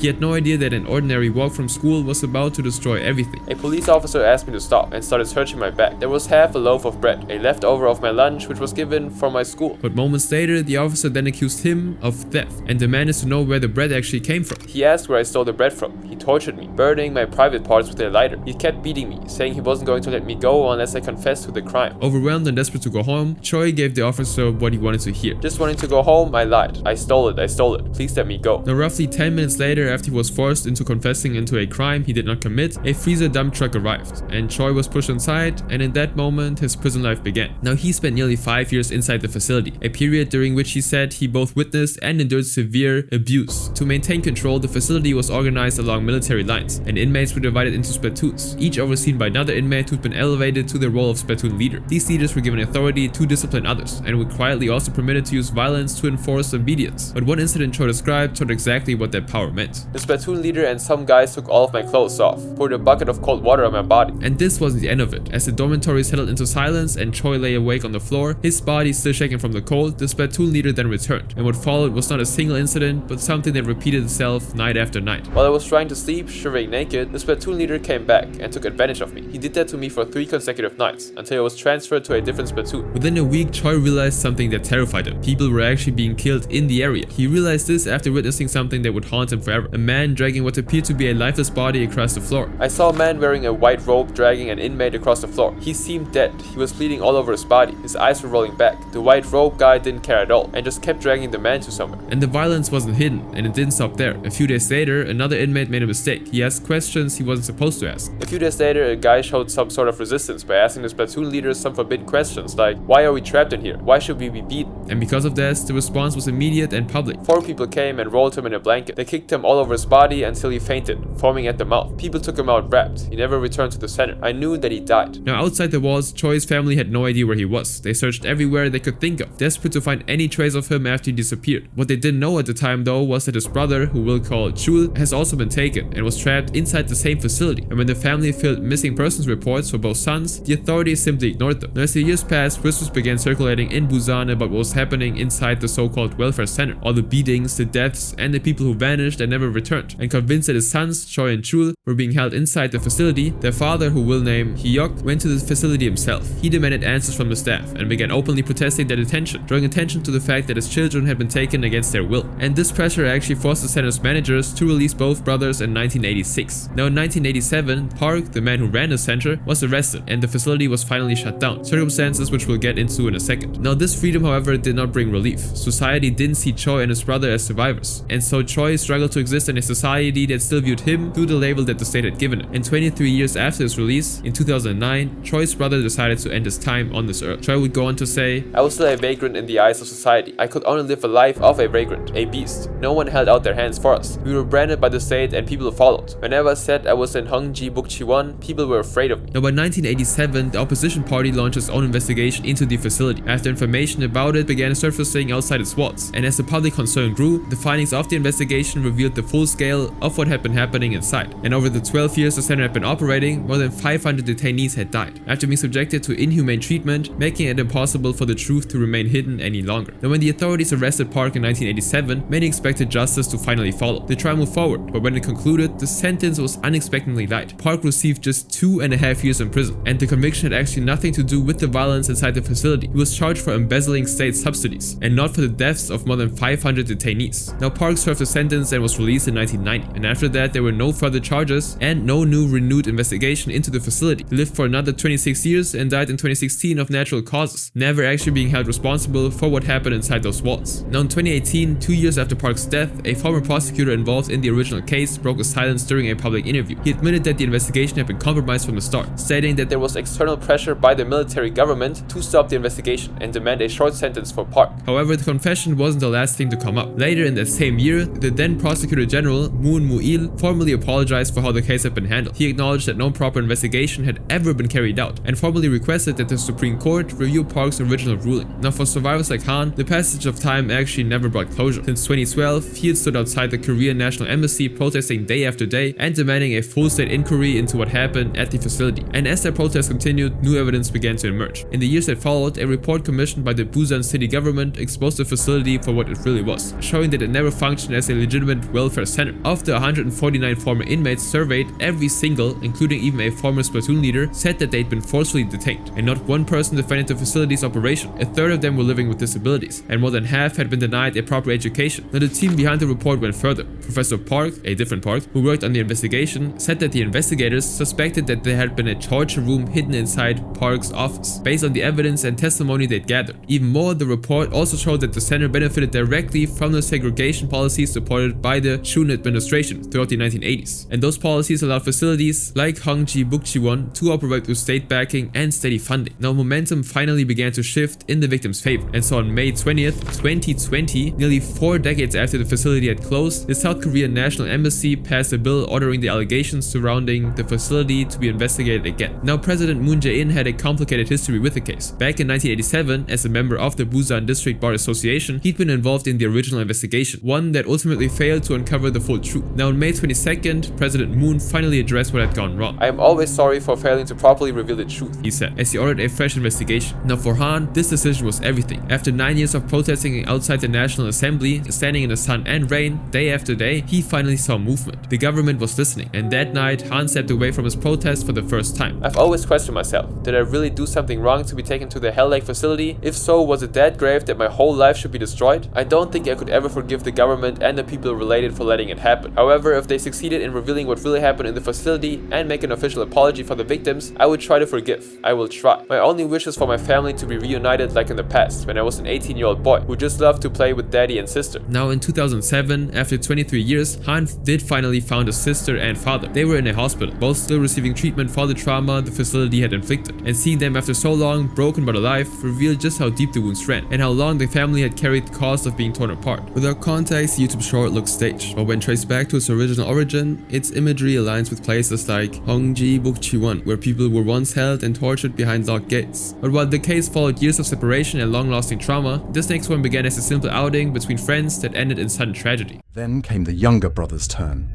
He had no idea that an ordinary walk from school was about to destroy everything. A police officer asked me to stop and started searching my bag. There was half a loaf of bread, a leftover of my lunch which was given from my school. But moments later, the officer then accused him of theft and demanded to know where the bread actually came from. He asked where I stole the bread from. He tortured me, burning my private parts with a lighter. He kept beating me, saying he wasn't going to let me go unless I confessed to the crime. Overwhelmed and desperate to go home, Choi gave the officer what he wanted to hear. Just wanting to go home, I lied. I stole it. Please let me go. Now, roughly 10 minutes later, after he was forced into confessing into a crime he did not commit, a freezer dump truck arrived, and Choi was pushed inside, and in that moment, his prison life began. Now, he spent nearly 5 years inside the facility, a period during which he said he both witnessed and endured severe abuse. To maintain control, the facility was organized along military lines, and inmates were divided into splattoons, each overseen by another inmate who'd been elevated to the role of splattoon leader. These leaders were given authority to discipline others, and were quietly also permitted to use violence to enforce obedience. But one incident Choi described showed exactly what that power meant. The splattoon leader and some guys took all of my clothes off, poured a bucket of cold water on my body. And this wasn't the end of it. As the dormitory settled into silence and Choi lay awake on the floor, his body still shaking from the cold, the splattoon leader then returned. And what followed was not a single incident, but something that repeated itself night after night. While I was trying to sleep, shivering naked, the splattoon leader came back and took advantage of me. He did that to me for 3 consecutive nights, until I was transferred to a different splattoon. Within a week, Choi realized something that terrified him. People were actually being killed in the area. He realized this after witnessing something that would haunt him forever. A man dragging what appeared to be a lifeless body across the floor. I saw a man wearing a white robe dragging an inmate across the floor. He seemed dead. He was bleeding all over his body. His eyes were rolling back. The white robe guy didn't care at all and just kept dragging the man to somewhere. And the violence wasn't hidden, and it didn't stop there. A few days later, another inmate made a mistake. He asked questions he wasn't supposed to ask. A few days later, a guy showed some sort of resistance by asking the platoon leader some forbidden questions like, why are we trapped in here? Why should we be beaten? And because of this, the response was immediate and public. 4 people came and rolled him in a blanket. They kicked him all over his body until he fainted, foaming at the mouth. People took him out wrapped. He never returned to the center. I knew that he died. Now, outside the walls, Choi's family had no idea where he was. They searched everywhere they could think of, desperate to find any trace of him after he disappeared. What they didn't know at the time, though, was that his brother, who we'll call Chul, has also been taken and was trapped inside the same facility. And when the family filled missing persons reports for both sons, the authorities simply ignored them. Now, as the years passed, whispers began circulating in Busan about what was happening inside the so-called welfare center. All the beatings, the deaths, and the people who vanished and never returned. And convinced that his sons, Choi and Chul, were being held inside the facility, their father, who we'll name Hyok, went to the facility himself. He demanded answers from the staff and began openly protesting their detention, drawing attention to the fact that his children had been taken against their will. And this pressure actually forced the center's managers to release both brothers in 1986. Now in 1987, Park, the man who ran the center, was arrested and the facility was finally shut down, circumstances which we'll get into in a second. Now this freedom, however, did not bring relief. Society didn't see Choi and his brother as survivors, and so Choi struggled to exist in a society that still viewed him through the label that the state had given it. And 23 years after his release, in 2009, Choi's brother decided to end his time on this earth. Choi would go on to say, I was still a vagrant in the eyes of society. I could only live a life of a vagrant, a beast. No one held out their hands for us. We were branded by the state and people followed. Whenever I said I was in Hongji Bukchiwon, people were afraid of me. Now by 1987, the opposition party launched its own investigation into the facility, after information about it began surfacing outside its walls. And as the public concern grew, the findings of the investigation revealed the full scale of what had been happening inside. And over the 12 years the center had been operating, more than 500 detainees had died, after being subjected to inhumane treatment, making it impossible for the truth to remain hidden any longer. Now when the authorities arrested Park in 1987, many expected justice to finally follow. The trial moved forward, but when it concluded, the sentence was unexpectedly light. Park received just 2.5 years in prison, and the conviction had actually nothing to do with the violence inside the facility. He was charged for embezzling state subsidies, and not for the deaths of more than 500 detainees. Now Park served a sentence and was released in 1990, and after that there were no further charges and no new renewed investigation into the facility. He lived for another 26 years and died in 2016 of natural causes, never actually being held responsible for what happened inside those walls. Now in 2018, 2 years after Park's death, a former prosecutor involved in the original case broke his silence during a public interview. He admitted that the investigation had been compromised from the start, stating that There was external pressure by the military government to stop the investigation and demand a short sentence for Park. However, the confession wasn't the last thing to come up. Later in that same year, the then Prosecutor General, Moon Muil, formally apologized for how the case had been handled. He acknowledged that no proper investigation had ever been carried out, and formally requested that the Supreme Court review Park's original ruling. Now for survivors like Han, the passage of time actually never brought closure. Since 2012, he had stood outside the Korean National Embassy protesting day after day and demanding a full state inquiry into what happened at the facility. And as their protests continued, new evidence began to emerge. In the years that followed, a report commissioned by the Busan city government exposed the facility for what it really was, showing that it never functioned as a legitimate welfare center. Of the 149 former inmates surveyed, every single, including even a former platoon leader, said that they'd been forcefully detained, and not one person defended the facility's operation. A third of them were living with disabilities, and more than half had been denied a proper education. Now the team behind the report went further. Professor Park, a different Park, who worked on the investigation, said that the investigators suspected that there had been a torture room hidden inside Park's office, based on the evidence and testimony they'd gathered. Even more, the report also showed that the center benefited directly from the segregation policies supported by the Chun administration throughout the 1980s. And those policies allowed facilities like Hongji Bukchiwon to operate with state backing and steady funding. Now momentum finally began to shift in the victim's favor, and so on May 20th, 2020, nearly 4 decades after the facility had closed, the South Korean National Embassy passed a bill ordering the allegations surrounding the facility to be investigated again. Now President Moon Jae-in had a complicated history with the case. Back in 1987, as a member of the Busan District Bar Association, he'd been involved in the original investigation, one that ultimately failed to uncover the full truth. Now on May 22nd, President Moon finally addressed what had gone wrong. I am always sorry for failing to properly reveal the truth, he said, as he ordered a fresh investigation. Now for Han, this decision was everything. After 9 years of protesting outside the National Assembly, standing in the sun and rain, day after day, he finally saw movement. The government was listening, and that night, Han stepped away from his protest for the first time. I've always questioned myself. Did I really do something wrong to be taken to the Hell Lake facility? If so, was it that grave that my whole life should be destroyed? I don't think I could ever forgive the government and the people related for letting it happen. However, if they succeeded in revealing what really happened in the facility and make an official apology for the victims, I would try to forgive. I will try. My only wish is for my family to be reunited like in the past, when I was an 18-year-old boy who just loved to play with daddy and sister. Now in 2007, after 23 years, Han did finally found his sister and father. They were in a hospital, both still receiving treatment for the trauma the facility had inflicted. And seeing them after so long, broken but alive, revealed just how deep the wounds ran, and how long the family had carried the cost of being torn apart. Without context, the YouTube short looks staged, but when traced back to its original origin, its imagery aligns with places like Hongji Bukchiwon, where people were once held and tortured behind locked gates. But while the case followed years of separation and long-lasting trauma, this next one began as a simple outing between friends that ended in sudden tragedy. Then came the younger brother's turn.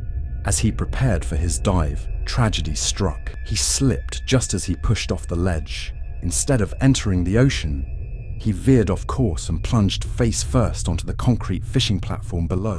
As he prepared for his dive, tragedy struck. He slipped just as he pushed off the ledge. Instead of entering the ocean, he veered off course and plunged face first onto the concrete fishing platform below.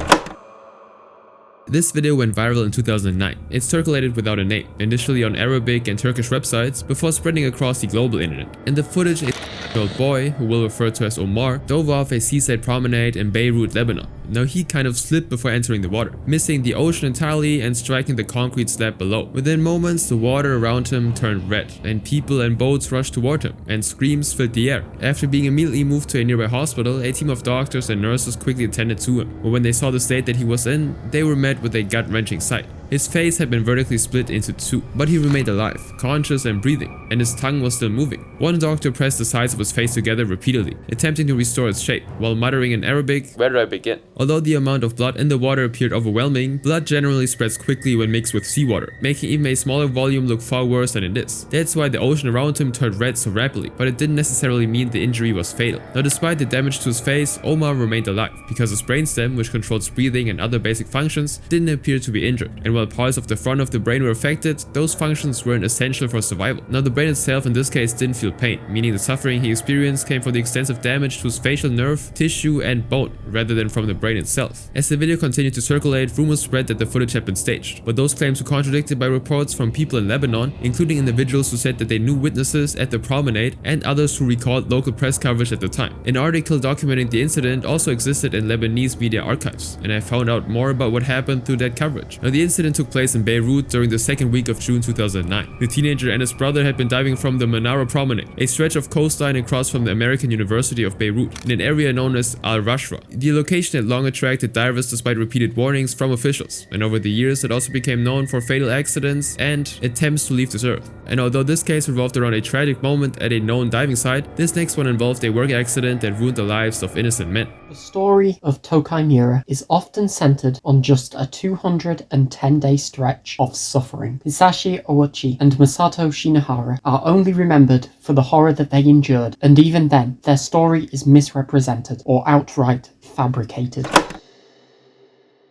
This video went viral in 2009. It circulated without a name, initially on Arabic and Turkish websites, before spreading across the global internet. In the footage, a 12-year-old boy, who we'll refer to as Omar, dove off a seaside promenade in Beirut, Lebanon. Now he kind of slipped before entering the water, missing the ocean entirely and striking the concrete slab below. Within moments, the water around him turned red, and people and boats rushed toward him, and screams filled the air. After being immediately moved to a nearby hospital, a team of doctors and nurses quickly attended to him. But when they saw the state that he was in, they were met with a gut-wrenching sight. His face had been vertically split into two, but he remained alive, conscious and breathing, and his tongue was still moving. One doctor pressed the sides of his face together repeatedly, attempting to restore its shape, while muttering in Arabic, "Where do I begin?" Although the amount of blood in the water appeared overwhelming, blood generally spreads quickly when mixed with seawater, making even a smaller volume look far worse than it is. That's why the ocean around him turned red so rapidly, but it didn't necessarily mean the injury was fatal. Now, despite the damage to his face, Omar remained alive, because his brainstem, which controls breathing and other basic functions, didn't appear to be injured, and while parts of the front of the brain were affected, those functions weren't essential for survival. Now, the brain itself in this case didn't feel pain, meaning the suffering he experienced came from the extensive damage to his facial nerve, tissue and bone, rather than from the brain itself. As the video continued to circulate, rumors spread that the footage had been staged, but those claims were contradicted by reports from people in Lebanon, including individuals who said that they knew witnesses at the promenade and others who recalled local press coverage at the time. An article documenting the incident also existed in Lebanese media archives, and I found out more about what happened through that coverage. Now, the incident took place in Beirut during the second week of June 2009. The teenager and his brother had been diving from the Menara Promenade, a stretch of coastline across from the American University of Beirut, in an area known as Al-Rashra. The location had long attracted divers despite repeated warnings from officials, and over the years it also became known for fatal accidents and attempts to leave this earth. And although this case revolved around a tragic moment at a known diving site, this next one involved a work accident that ruined the lives of innocent men. The story of Tokaimura is often centered on just a 210-day stretch of suffering. Hisashi Owuchi and Masato Shinohara are only remembered for the horror that they endured, and even then, their story is misrepresented or outright fabricated.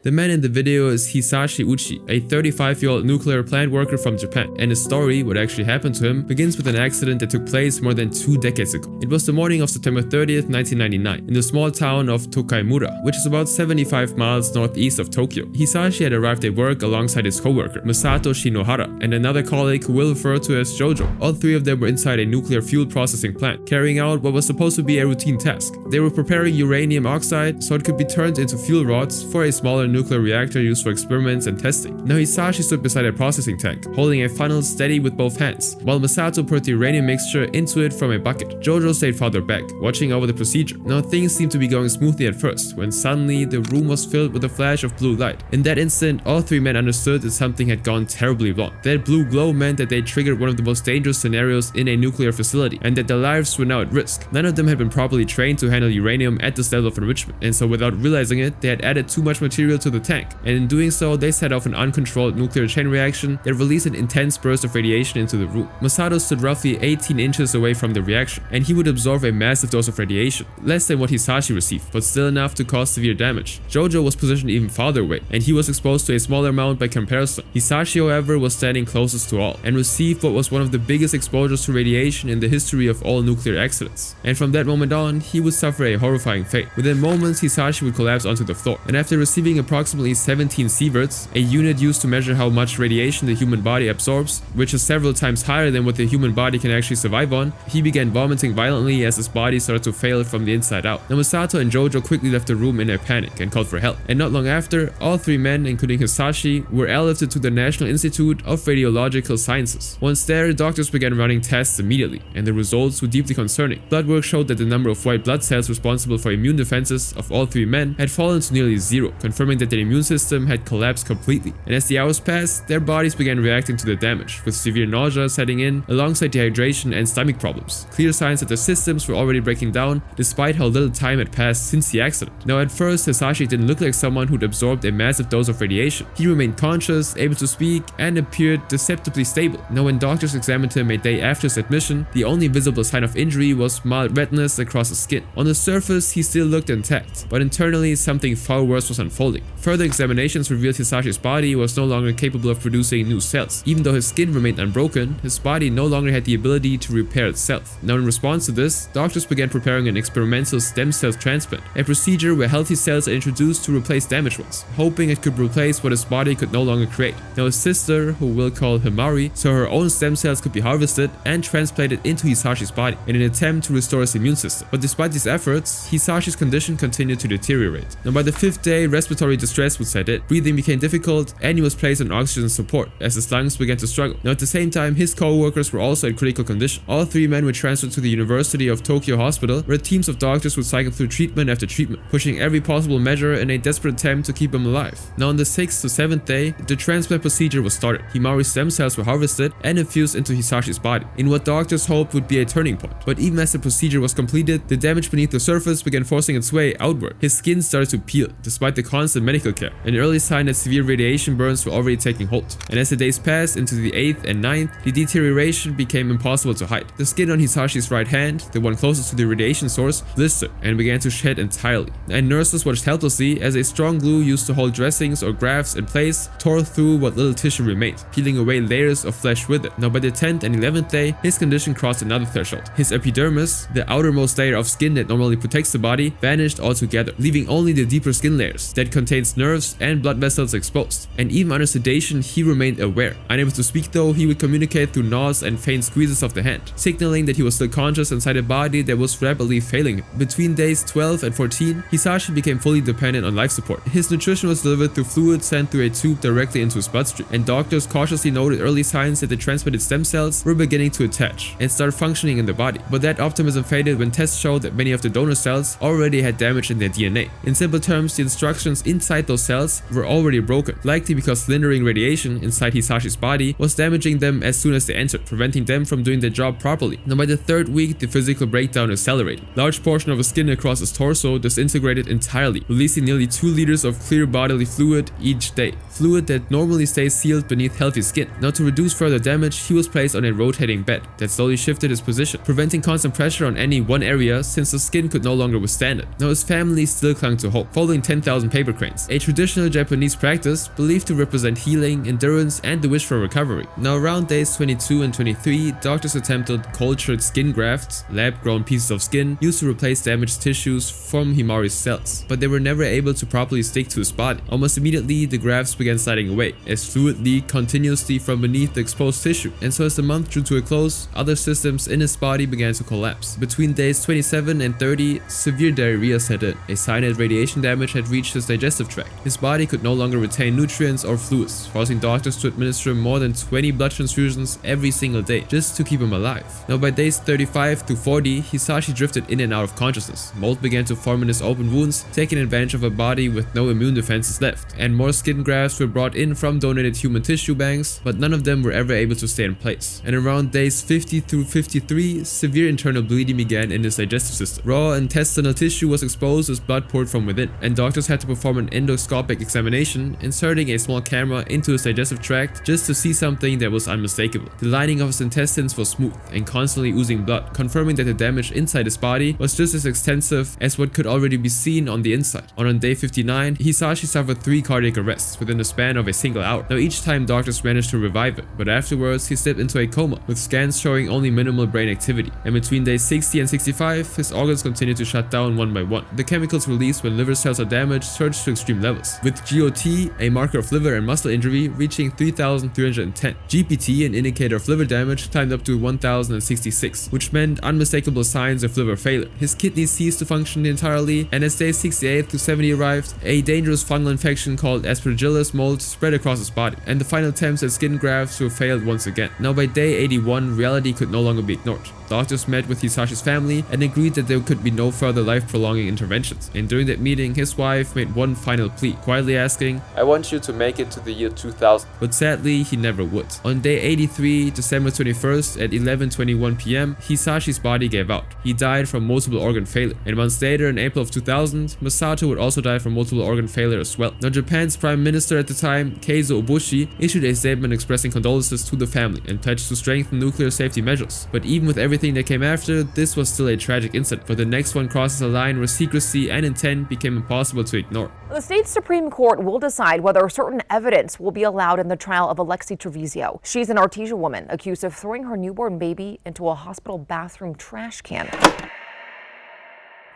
The man in the video is Hisashi Uchi, a 35-year-old nuclear plant worker from Japan, and his story, what actually happened to him, begins with an accident that took place more than 2 decades ago. It was the morning of September 30th, 1999, in the small town of Tokaimura, which is about 75 miles northeast of Tokyo. Hisashi had arrived at work alongside his co-worker, Masato Shinohara, and another colleague who we'll refer to as Jojo. All three of them were inside a nuclear fuel processing plant, carrying out what was supposed to be a routine task. They were preparing uranium oxide so it could be turned into fuel rods for a smaller nuclear reactor used for experiments and testing. Now, Hisashi stood beside a processing tank, holding a funnel steady with both hands, while Masato poured the uranium mixture into it from a bucket. Jojo stayed farther back, watching over the procedure. Now, things seemed to be going smoothly at first, when suddenly the room was filled with a flash of blue light. In that instant, all three men understood that something had gone terribly wrong. That blue glow meant that they triggered one of the most dangerous scenarios in a nuclear facility, and that their lives were now at risk. None of them had been properly trained to handle uranium at this level of enrichment, and so without realizing it, they had added too much material to the tank, and in doing so, they set off an uncontrolled nuclear chain reaction that released an intense burst of radiation into the room. Masato stood roughly 18 inches away from the reaction, and he would absorb a massive dose of radiation, less than what Hisashi received, but still enough to cause severe damage. Jojo was positioned even farther away, and he was exposed to a smaller amount by comparison. Hisashi, however, was standing closest to all, and received what was one of the biggest exposures to radiation in the history of all nuclear accidents. And from that moment on, he would suffer a horrifying fate. Within moments, Hisashi would collapse onto the floor, and after receiving approximately 17 sieverts, a unit used to measure how much radiation the human body absorbs, which is several times higher than what the human body can actually survive on, he began vomiting violently as his body started to fail from the inside out. Now, Masato and Jojo quickly left the room in a panic and called for help, and not long after, all three men, including Hisashi, were airlifted to the National Institute of Radiological Sciences. Once there, doctors began running tests immediately, and the results were deeply concerning. Blood work showed that the number of white blood cells responsible for immune defenses of all three men had fallen to nearly zero, confirming that their immune system had collapsed completely. And as the hours passed, their bodies began reacting to the damage, with severe nausea setting in alongside dehydration and stomach problems. Clear signs that their systems were already breaking down despite how little time had passed since the accident. Now, at first, Hisashi didn't look like someone who'd absorbed a massive dose of radiation. He remained conscious, able to speak, and appeared deceptively stable. Now, when doctors examined him a day after his admission, the only visible sign of injury was mild redness across his skin. On the surface, he still looked intact, but internally something far worse was unfolding. Further examinations revealed Hisashi's body was no longer capable of producing new cells. Even though his skin remained unbroken, his body no longer had the ability to repair itself. Now, in response to this, doctors began preparing an experimental stem cell transplant, a procedure where healthy cells are introduced to replace damaged ones, hoping it could replace what his body could no longer create. Now, his sister, who we'll call Himari, so her own stem cells could be harvested and transplanted into Hisashi's body in an attempt to restore his immune system. But despite these efforts, Hisashi's condition continued to deteriorate. Now, by the 5th day, respiratory distress would set in, breathing became difficult, and he was placed on oxygen support as his lungs began to struggle. Now, at the same time, his co-workers were also in critical condition. All 3 men were transferred to the University of Tokyo Hospital, where teams of doctors would cycle through treatment after treatment, pushing every possible measure in a desperate attempt to keep him alive. Now, on the 6th to 7th day, the transplant procedure was started. Himari's stem cells were harvested and infused into Hisashi's body, in what doctors hoped would be a turning point. But even as the procedure was completed, the damage beneath the surface began forcing its way outward. His skin started to peel, despite the constant medical care, an early sign that severe radiation burns were already taking hold. And as the days passed into the 8th and 9th, the deterioration became impossible to hide. The skin on Hisashi's right hand, the one closest to the radiation source, blistered and began to shed entirely. And nurses watched helplessly as a strong glue used to hold dressings or grafts in place tore through what little tissue remained, peeling away layers of flesh with it. Now, by the 10th and 11th day, his condition crossed another threshold. His epidermis, the outermost layer of skin that normally protects the body, vanished altogether, leaving only the deeper skin layers that contains nerves and blood vessels exposed. And even under sedation, he remained aware. Unable to speak though, he would communicate through nods and faint squeezes of the hand, signaling that he was still conscious inside a body that was rapidly failing him. Between days 12 and 14, Hisashi became fully dependent on life support. His nutrition was delivered through fluid sent through a tube directly into his bloodstream, and doctors cautiously noted early signs that the transplanted stem cells were beginning to attach and start functioning in the body. But that optimism faded when tests showed that many of the donor cells already had damage in their DNA. In simple terms, the instructions inside those cells were already broken, likely because lingering radiation inside Hisashi's body was damaging them as soon as they entered, preventing them from doing their job properly. Now, by the 3rd week, the physical breakdown accelerated. Large portion of his skin across his torso disintegrated entirely, releasing nearly 2 liters of clear bodily fluid each day. Fluid that normally stays sealed beneath healthy skin. Now, to reduce further damage, he was placed on a rotating bed that slowly shifted his position, preventing constant pressure on any one area since the skin could no longer withstand it. Now, his family still clung to hope, following 10,000 paper cranes, a traditional Japanese practice believed to represent healing, endurance, and the wish for recovery. Now, around days 22 and 23, doctors attempted cultured skin grafts, lab-grown pieces of skin used to replace damaged tissues from Himari's cells, but they were never able to properly stick to his body. Almost immediately, the grafts began sliding away as fluid leaked continuously from beneath the exposed tissue, and so as the month drew to a close, other systems in his body began to collapse. Between days 27 and 30, severe diarrhea set in, a sign that radiation damage had reached his digestive tract. His body could no longer retain nutrients or fluids, forcing doctors to administer more than 20 blood transfusions every single day just to keep him alive. Now, by days 35 to 40, Hisashi drifted in and out of consciousness. Mold began to form in his open wounds, taking advantage of a body with no immune defenses left, and more skin grafts were brought in from donated human tissue banks, but none of them were ever able to stay in place. And around days 50 through 53, severe internal bleeding began in his digestive system. Raw intestinal tissue was exposed as blood poured from within, and doctors had to perform an endoscopic examination, inserting a small camera into his digestive tract just to see something that was unmistakable. The lining of his intestines was smooth and constantly oozing blood, confirming that the damage inside his body was just as extensive as what could already be seen on the inside. On day 59, Hisashi suffered 3 cardiac arrests within the span of a single hour. Now, each time doctors managed to revive him, but afterwards he slipped into a coma, with scans showing only minimal brain activity. And between days 60 and 65, his organs continued to shut down one by one. The chemicals released when liver cells are damaged surged to extreme levels, with GOT, a marker of liver and muscle injury, reaching 3,310. GPT, an indicator of liver damage, climbed up to 1,066, which meant unmistakable signs of liver failure. His kidneys ceased to function entirely, and as days 68 to 70 arrived, a dangerous fungal infection called Aspergillus mold spread across his body, and the final attempts at skin grafts were failed once again. Now, by day 81, reality could no longer be ignored. Doctors met with Hisashi's family and agreed that there could be no further life-prolonging interventions. And during that meeting, his wife made one final plea, quietly asking, "I want you to make it to the year 2000. But sadly, he never would. On day 83, December 21st at 11:21 p.m., Hisashi's body gave out. He died from multiple organ failure. And months later, in April of 2000, Masato would also die from multiple organ failure as well. Now, Japan's prime minister at the time, Keizo Obushi, issued a statement expressing condolences to the family and pledged to strengthen nuclear safety measures. But even with everything that came after, this was still a tragic incident, for the next one crosses a line where secrecy and intent became impossible to ignore. The state's Supreme Court will decide whether certain evidence will be allowed in the trial of Alexi Treviso. She's an Artesia woman accused of throwing her newborn baby into a hospital bathroom trash can.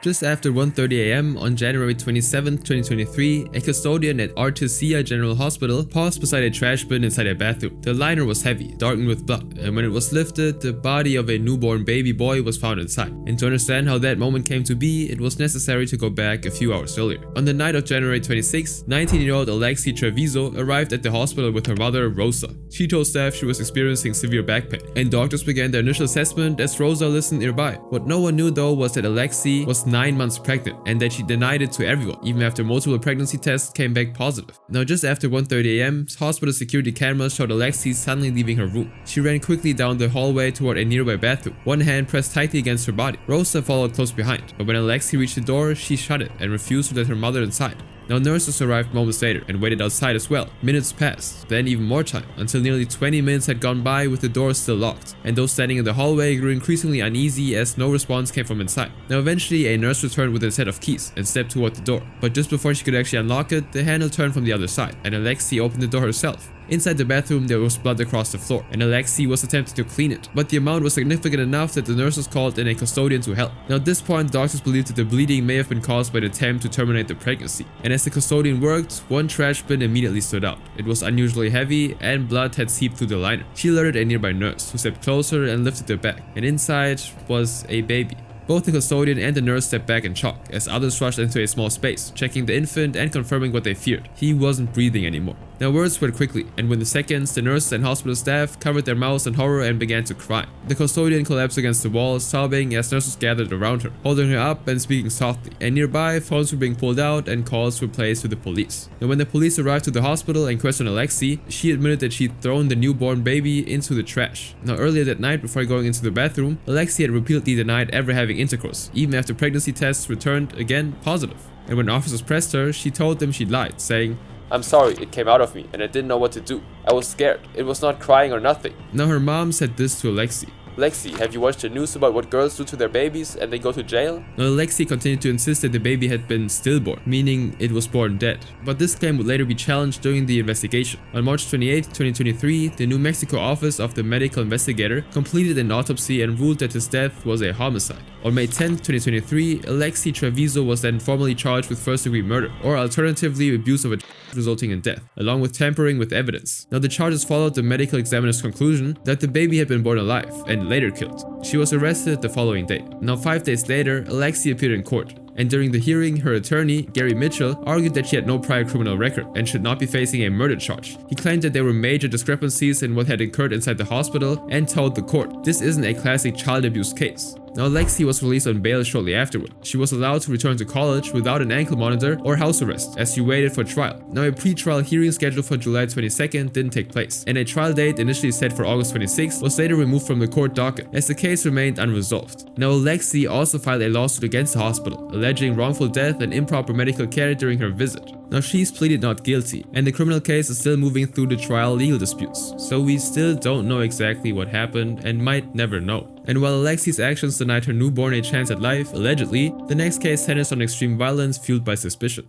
Just after 1:30 a.m. on January 27, 2023, a custodian at Artesia General Hospital paused beside a trash bin inside a bathroom. The liner was heavy, darkened with blood, and when it was lifted, the body of a newborn baby boy was found inside. And to understand how that moment came to be, it was necessary to go back a few hours earlier. On the night of January 26, 19-year-old Alexi Treviso arrived at the hospital with her mother, Rosa. She told staff she was experiencing severe back pain, and doctors began their initial assessment as Rosa listened nearby. What no one knew though was that Alexi was 9 months pregnant and that she denied it to everyone, even after multiple pregnancy tests came back positive. Now just after 1:30 a.m, hospital security cameras showed Alexi suddenly leaving her room. She ran quickly down the hallway toward a nearby bathroom, one hand pressed tightly against her body. Rosa followed close behind, but when Alexi reached the door, she shut it and refused to let her mother inside. Now nurses arrived moments later and waited outside as well. Minutes passed, then even more time, until nearly 20 minutes had gone by with the door still locked, and those standing in the hallway grew increasingly uneasy as no response came from inside. Now eventually a nurse returned with a set of keys and stepped toward the door, but just before she could actually unlock it, the handle turned from the other side, and Alexi opened the door herself. Inside the bathroom there was blood across the floor, and Alexi was attempting to clean it, but the amount was significant enough that the nurses called in a custodian to help. Now at this point, doctors believed that the bleeding may have been caused by the attempt to terminate the pregnancy, and as the custodian worked, one trash bin immediately stood out. It was unusually heavy, and blood had seeped through the liner. She alerted a nearby nurse, who stepped closer and lifted it back, and inside was a baby. Both the custodian and the nurse stepped back in shock, as others rushed into a small space, checking the infant and confirming what they feared. He wasn't breathing anymore. Now words spread quickly, and within seconds, the nurses and hospital staff covered their mouths in horror and began to cry. The custodian collapsed against the wall, sobbing as nurses gathered around her, holding her up and speaking softly. And nearby, phones were being pulled out and calls were placed to the police. Now when the police arrived to the hospital and questioned Alexi, she admitted that she'd thrown the newborn baby into the trash. Now earlier that night, before going into the bathroom, Alexi had repeatedly denied ever having intercourse, even after pregnancy tests returned again positive. And when officers pressed her, she told them she'd lied, saying, "I'm sorry, it came out of me and I didn't know what to do. I was scared. It was not crying or nothing." Now her mom said this to Alexi. "Lexi, have you watched the news about what girls do to their babies and they go to jail?" Now Alexi continued to insist that the baby had been stillborn, meaning it was born dead. But this claim would later be challenged during the investigation. On March 28, 2023, the New Mexico Office of the Medical Investigator completed an autopsy and ruled that his death was a homicide. On May 10, 2023, Alexi Treviso was then formally charged with first-degree murder, or alternatively abuse of a resulting in death, along with tampering with evidence. Now the charges followed the medical examiner's conclusion that the baby had been born alive and later killed. She was arrested the following day. Now 5 days later, Alexi appeared in court. And during the hearing, her attorney, Gary Mitchell, argued that she had no prior criminal record and should not be facing a murder charge. He claimed that there were major discrepancies in what had occurred inside the hospital and told the court, "This isn't a classic child abuse case." Now Alexi was released on bail shortly afterward. She was allowed to return to college without an ankle monitor or house arrest as she waited for trial. Now a pre-trial hearing scheduled for July 22nd didn't take place, and a trial date initially set for August 26th was later removed from the court docket as the case remained unresolved. Now Alexi also filed a lawsuit against the hospital, alleging wrongful death and improper medical care during her visit. Now she's pleaded not guilty, and the criminal case is still moving through the trial legal disputes, so we still don't know exactly what happened and might never know. And while Alexi's actions denied her newborn a chance at life, allegedly, the next case centers on extreme violence fueled by suspicion.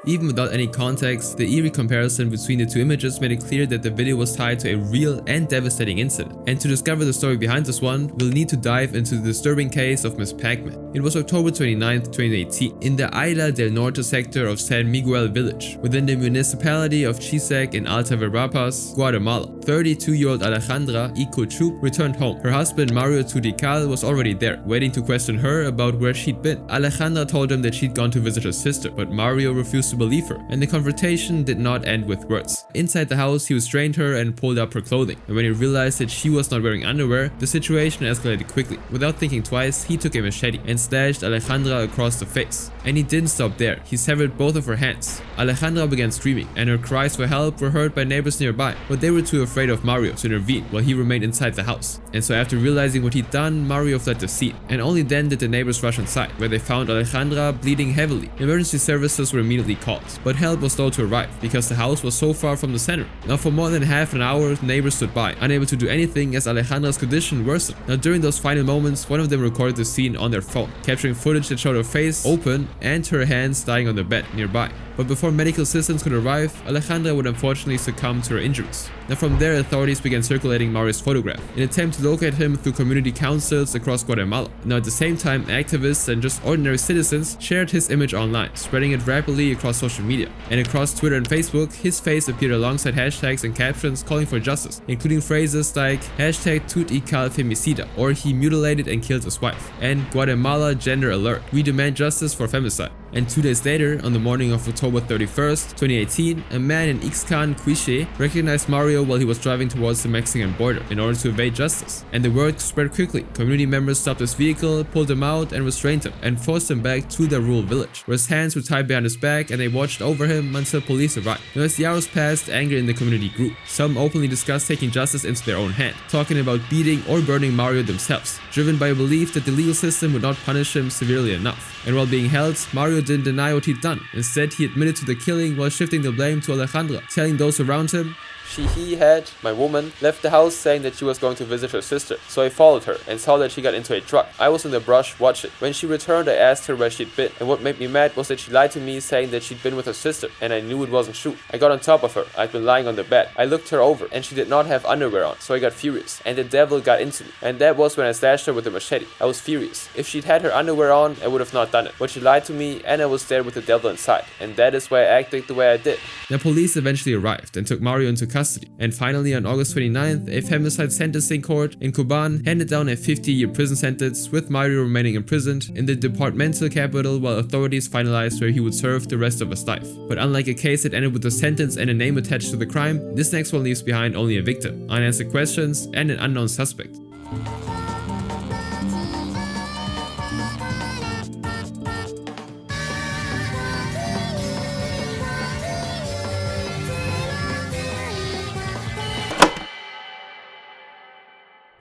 Even without any context, the eerie comparison between the two images made it clear that the video was tied to a real and devastating incident. And to discover the story behind this one, we'll need to dive into the disturbing case of Miss Pac-Man. It was October 29, 2018, in the Isla del Norte sector of San Miguel village, within the municipality of Chisac in Alta Verapaz, Guatemala. 32-year-old Alejandra Icochup returned home. Her husband Mario Tudical was already there, waiting to question her about where she'd been. Alejandra told him that she'd gone to visit her sister, but Mario refused to believe her, and the confrontation did not end with words. Inside the house, he restrained her and pulled up her clothing, and when he realized that she was not wearing underwear, the situation escalated quickly. Without thinking twice, he took a machete and slashed Alejandra across the face. And he didn't stop there, he severed both of her hands. Alejandra began screaming, and her cries for help were heard by neighbors nearby, but they were too afraid of Mario to intervene while he remained inside the house. And so after realizing what he'd done, Mario fled the scene, and only then did the neighbors rush inside, where they found Alejandra bleeding heavily. Emergency services were immediately called, but help was slow to arrive because the house was so far from the center. Now for more than half an hour, neighbors stood by, unable to do anything as Alejandra's condition worsened. Now during those final moments, one of them recorded the scene on their phone, capturing footage that showed her face open and her hands lying on the bed nearby. But before medical assistance could arrive, Alejandra would unfortunately succumb to her injuries. Now from there, authorities began circulating Mario's photograph in an attempt to locate him through community councils across Guatemala. Now at the same time, activists and just ordinary citizens shared his image online, spreading it rapidly across social media. And across Twitter and Facebook, his face appeared alongside hashtags and captions calling for justice, including phrases like hashtag tut y cal femicida, or he mutilated and killed his wife, and Guatemala gender alert, we demand justice for femicide. And 2 days later, on the morning of October 31st, 2018, a man in Ixcan, Quiche, recognized Mario while he was driving towards the Mexican border in order to evade justice. And the word spread quickly. Community members stopped his vehicle, pulled him out and restrained him, and forced him back to their rural village, where his hands were tied behind his back and they watched over him until police arrived. Now as the hours passed, anger in the community grew. Some openly discussed taking justice into their own hand, talking about beating or burning Mario themselves, driven by a belief that the legal system would not punish him severely enough. And while being held, Mario didn't deny what he'd done. Instead, he admitted to the killing while shifting the blame to Alejandra, telling those around him, He had, my woman, left the house saying that she was going to visit her sister, so I followed her and saw that she got into a truck. I was in the brush watching. When she returned, I asked her where she'd been, and what made me mad was that she lied to me saying that she'd been with her sister, and I knew it wasn't true. I got on top of her. I'd been lying on the bed. I looked her over, and she did not have underwear on, so I got furious, and the devil got into me, and that was when I slashed her with a machete. I was furious. If she'd had her underwear on, I would have not done it, but she lied to me, and I was there with the devil inside, and that is why I acted the way I did. The police eventually arrived and took Mario into custody, and finally on August 29th, a femicide sentencing court in Cuban handed down a 50-year prison sentence, with Mario remaining imprisoned in the departmental capital while authorities finalized where he would serve the rest of his life. But unlike a case that ended with a sentence and a name attached to the crime, this next one leaves behind only a victim, unanswered questions, and an unknown suspect.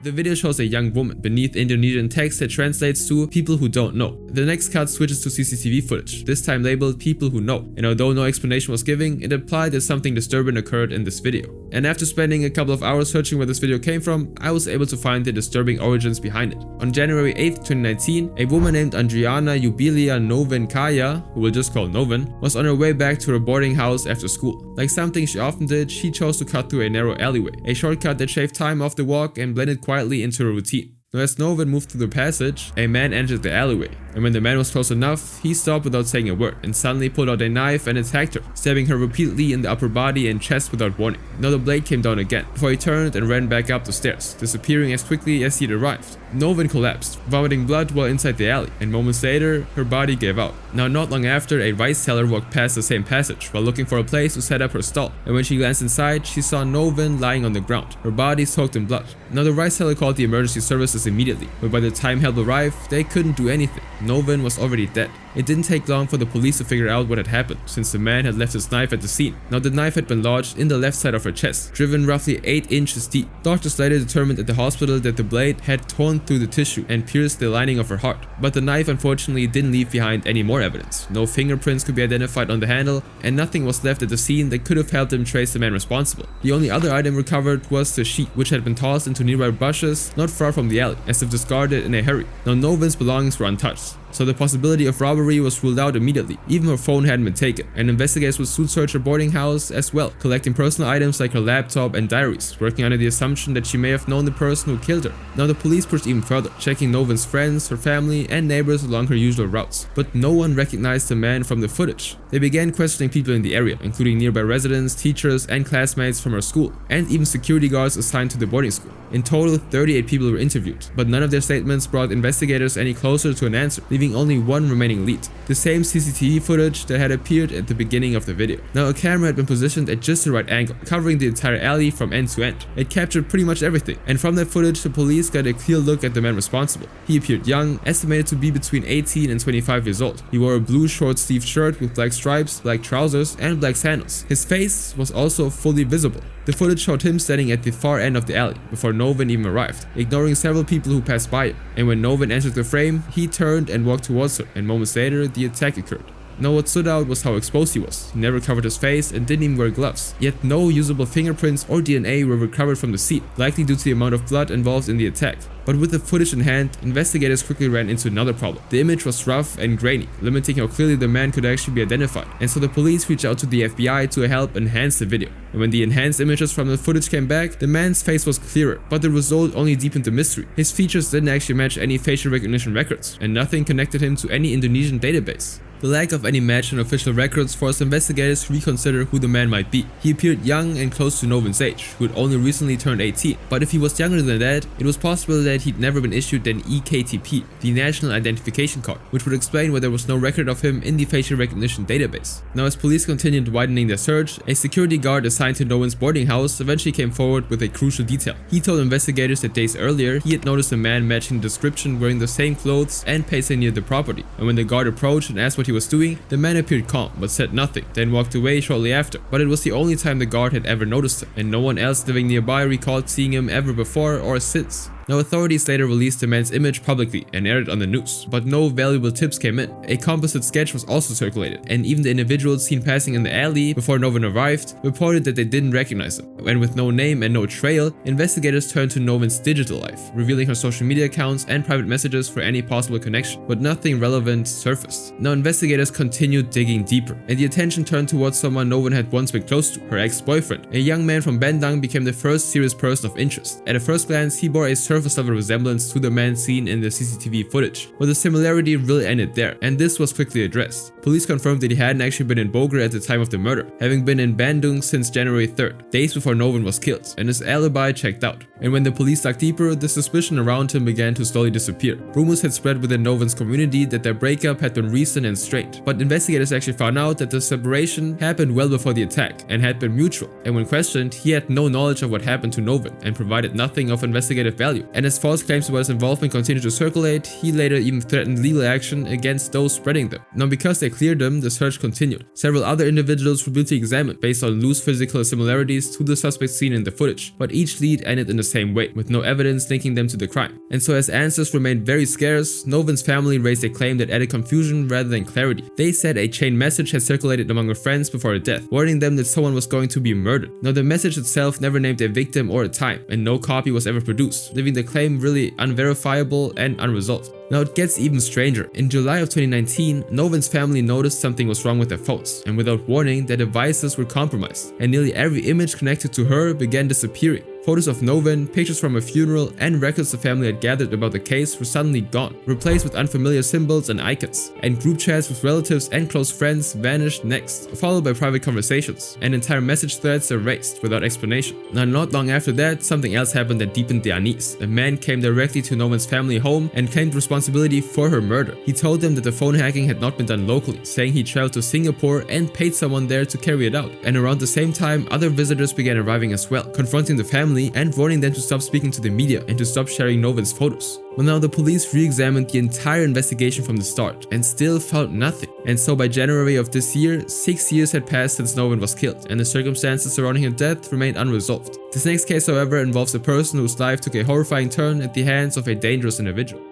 The video shows a young woman beneath Indonesian text that translates to people who don't know. The next cut switches to CCTV footage, this time labeled people who know, and although no explanation was given, it implied that something disturbing occurred in this video. And after spending a couple of hours searching where this video came from, I was able to find the disturbing origins behind it. On January 8th, 2019, a woman named Adriana Jubilia Noven Kaya, who we'll just call Noven, was on her way back to her boarding house after school. Like something she often did, she chose to cut through a narrow alleyway, a shortcut that shaved time off the walk and blended quietly into her routine. Now as Noven moved through the passage, a man entered the alleyway, and when the man was close enough, he stopped without saying a word and suddenly pulled out a knife and attacked her, stabbing her repeatedly in the upper body and chest without warning. Now the blade came down again, before he turned and ran back up the stairs, disappearing as quickly as he'd arrived. Noven collapsed, vomiting blood while inside the alley, and moments later, her body gave out. Now not long after, a rice seller walked past the same passage while looking for a place to set up her stall, and when she glanced inside, she saw Noven lying on the ground, her body soaked in blood. Now the rice seller called the emergency services immediately, but by the time help arrived, they couldn't do anything. Noven was already dead. It didn't take long for the police to figure out what had happened, since the man had left his knife at the scene. Now the knife had been lodged in the left side of her chest, driven roughly 8 inches deep. Doctors later determined at the hospital that the blade had torn through the tissue and pierced the lining of her heart. But the knife unfortunately didn't leave behind any more evidence. No fingerprints could be identified on the handle, and nothing was left at the scene that could have helped them trace the man responsible. The only other item recovered was the sheet, which had been tossed into nearby bushes not far from the alley, as if discarded in a hurry. Now Noven's belongings were untouched, so the possibility of robbery was ruled out immediately. Even her phone hadn't been taken, and investigators would soon search her boarding house as well, collecting personal items like her laptop and diaries, working under the assumption that she may have known the person who killed her. Now the police pushed even further, checking Noven's friends, her family, and neighbors along her usual routes, but no one recognized the man from the footage. They began questioning people in the area, including nearby residents, teachers, and classmates from her school, and even security guards assigned to the boarding school. In total, 38 people were interviewed, but none of their statements brought investigators any closer to an answer, leaving leaving only one remaining lead, the same CCTV footage that had appeared at the beginning of the video. Now a camera had been positioned at just the right angle, covering the entire alley from end to end. It captured pretty much everything, and from that footage the police got a clear look at the man responsible. He appeared young, estimated to be between 18 and 25 years old. He wore a blue short-sleeved shirt with black stripes, black trousers and black sandals. His face was also fully visible. The footage showed him standing at the far end of the alley before Noven even arrived, ignoring several people who passed by him. And when Noven entered the frame, he turned and walked towards her, and moments later the attack occurred. Now what stood out was how exposed he was. He never covered his face and didn't even wear gloves. Yet no usable fingerprints or DNA were recovered from the scene, likely due to the amount of blood involved in the attack. But with the footage in hand, investigators quickly ran into another problem. The image was rough and grainy, limiting how clearly the man could actually be identified. And so the police reached out to the FBI to help enhance the video. And when the enhanced images from the footage came back, the man's face was clearer, but the result only deepened the mystery. His features didn't actually match any facial recognition records, and nothing connected him to any Indonesian database. The lack of any match in official records forced investigators to reconsider who the man might be. He appeared young and close to Noven's age, who had only recently turned 18. But if he was younger than that, it was possible that he'd never been issued an EKTP, the National Identification Card, which would explain why there was no record of him in the facial recognition database. Now as police continued widening their search, a security guard assigned to Noven's boarding house eventually came forward with a crucial detail. He told investigators that days earlier he had noticed a man matching the description wearing the same clothes and pacing near the property. And when the guard approached and asked what he was doing, the man appeared calm but said nothing, then walked away shortly after. But it was the only time the guard had ever noticed him, and no one else living nearby recalled seeing him ever before or since. Now authorities later released the man's image publicly and aired it on the news, but no valuable tips came in. A composite sketch was also circulated, and even the individuals seen passing in the alley before Noven arrived reported that they didn't recognize him. And with no name and no trail, investigators turned to Noven's digital life, revealing her social media accounts and private messages for any possible connection, but nothing relevant surfaced. Now investigators continued digging deeper, and the attention turned towards someone Noven had once been close to, her ex-boyfriend. A young man from Bandung became the first serious person of interest. At a first glance, he bore a surface level resemblance to the man seen in the CCTV footage, but the similarity really ended there, and this was quickly addressed. Police confirmed that he hadn't actually been in Bogor at the time of the murder, having been in Bandung since January 3rd, days before Noven was killed, and his alibi checked out. And when the police dug deeper, the suspicion around him began to slowly disappear. Rumors had spread within Noven's community that their breakup had been recent and strained, but investigators actually found out that the separation happened well before the attack and had been mutual, and when questioned, he had no knowledge of what happened to Noven and provided nothing of investigative value. And as false claims about his involvement continued to circulate, he later even threatened legal action against those spreading them. Now because they cleared him, the search continued. Several other individuals were brutally examined based on loose physical similarities to the suspects seen in the footage, but each lead ended in the same way, with no evidence linking them to the crime. And so as answers remained very scarce, Noven's family raised a claim that added confusion rather than clarity. They said a chain message had circulated among her friends before her death, warning them that someone was going to be murdered. Now the message itself never named a victim or a time, and no copy was ever produced, leaving the claim really unverifiable and unresolved. Now it gets even stranger. In July of 2019, Noven's family noticed something was wrong with their phones, and without warning, their devices were compromised, and nearly every image connected to her began disappearing. Photos of Noven, pictures from a funeral, and records the family had gathered about the case were suddenly gone, replaced with unfamiliar symbols and icons. And group chats with relatives and close friends vanished next, followed by private conversations, and entire message threads erased without explanation. Now not long after that, something else happened that deepened the unease. A man came directly to Noven's family home and claimed responsibility for her murder. He told them that the phone hacking had not been done locally, saying he traveled to Singapore and paid someone there to carry it out. And around the same time, other visitors began arriving as well, confronting the family and warning them to stop speaking to the media and to stop sharing Noven's photos. Well, now the police re-examined the entire investigation from the start and still found nothing. And so by January of this year, 6 years had passed since Noven was killed, and the circumstances surrounding her death remained unresolved. This next case, however, involves a person whose life took a horrifying turn at the hands of a dangerous individual.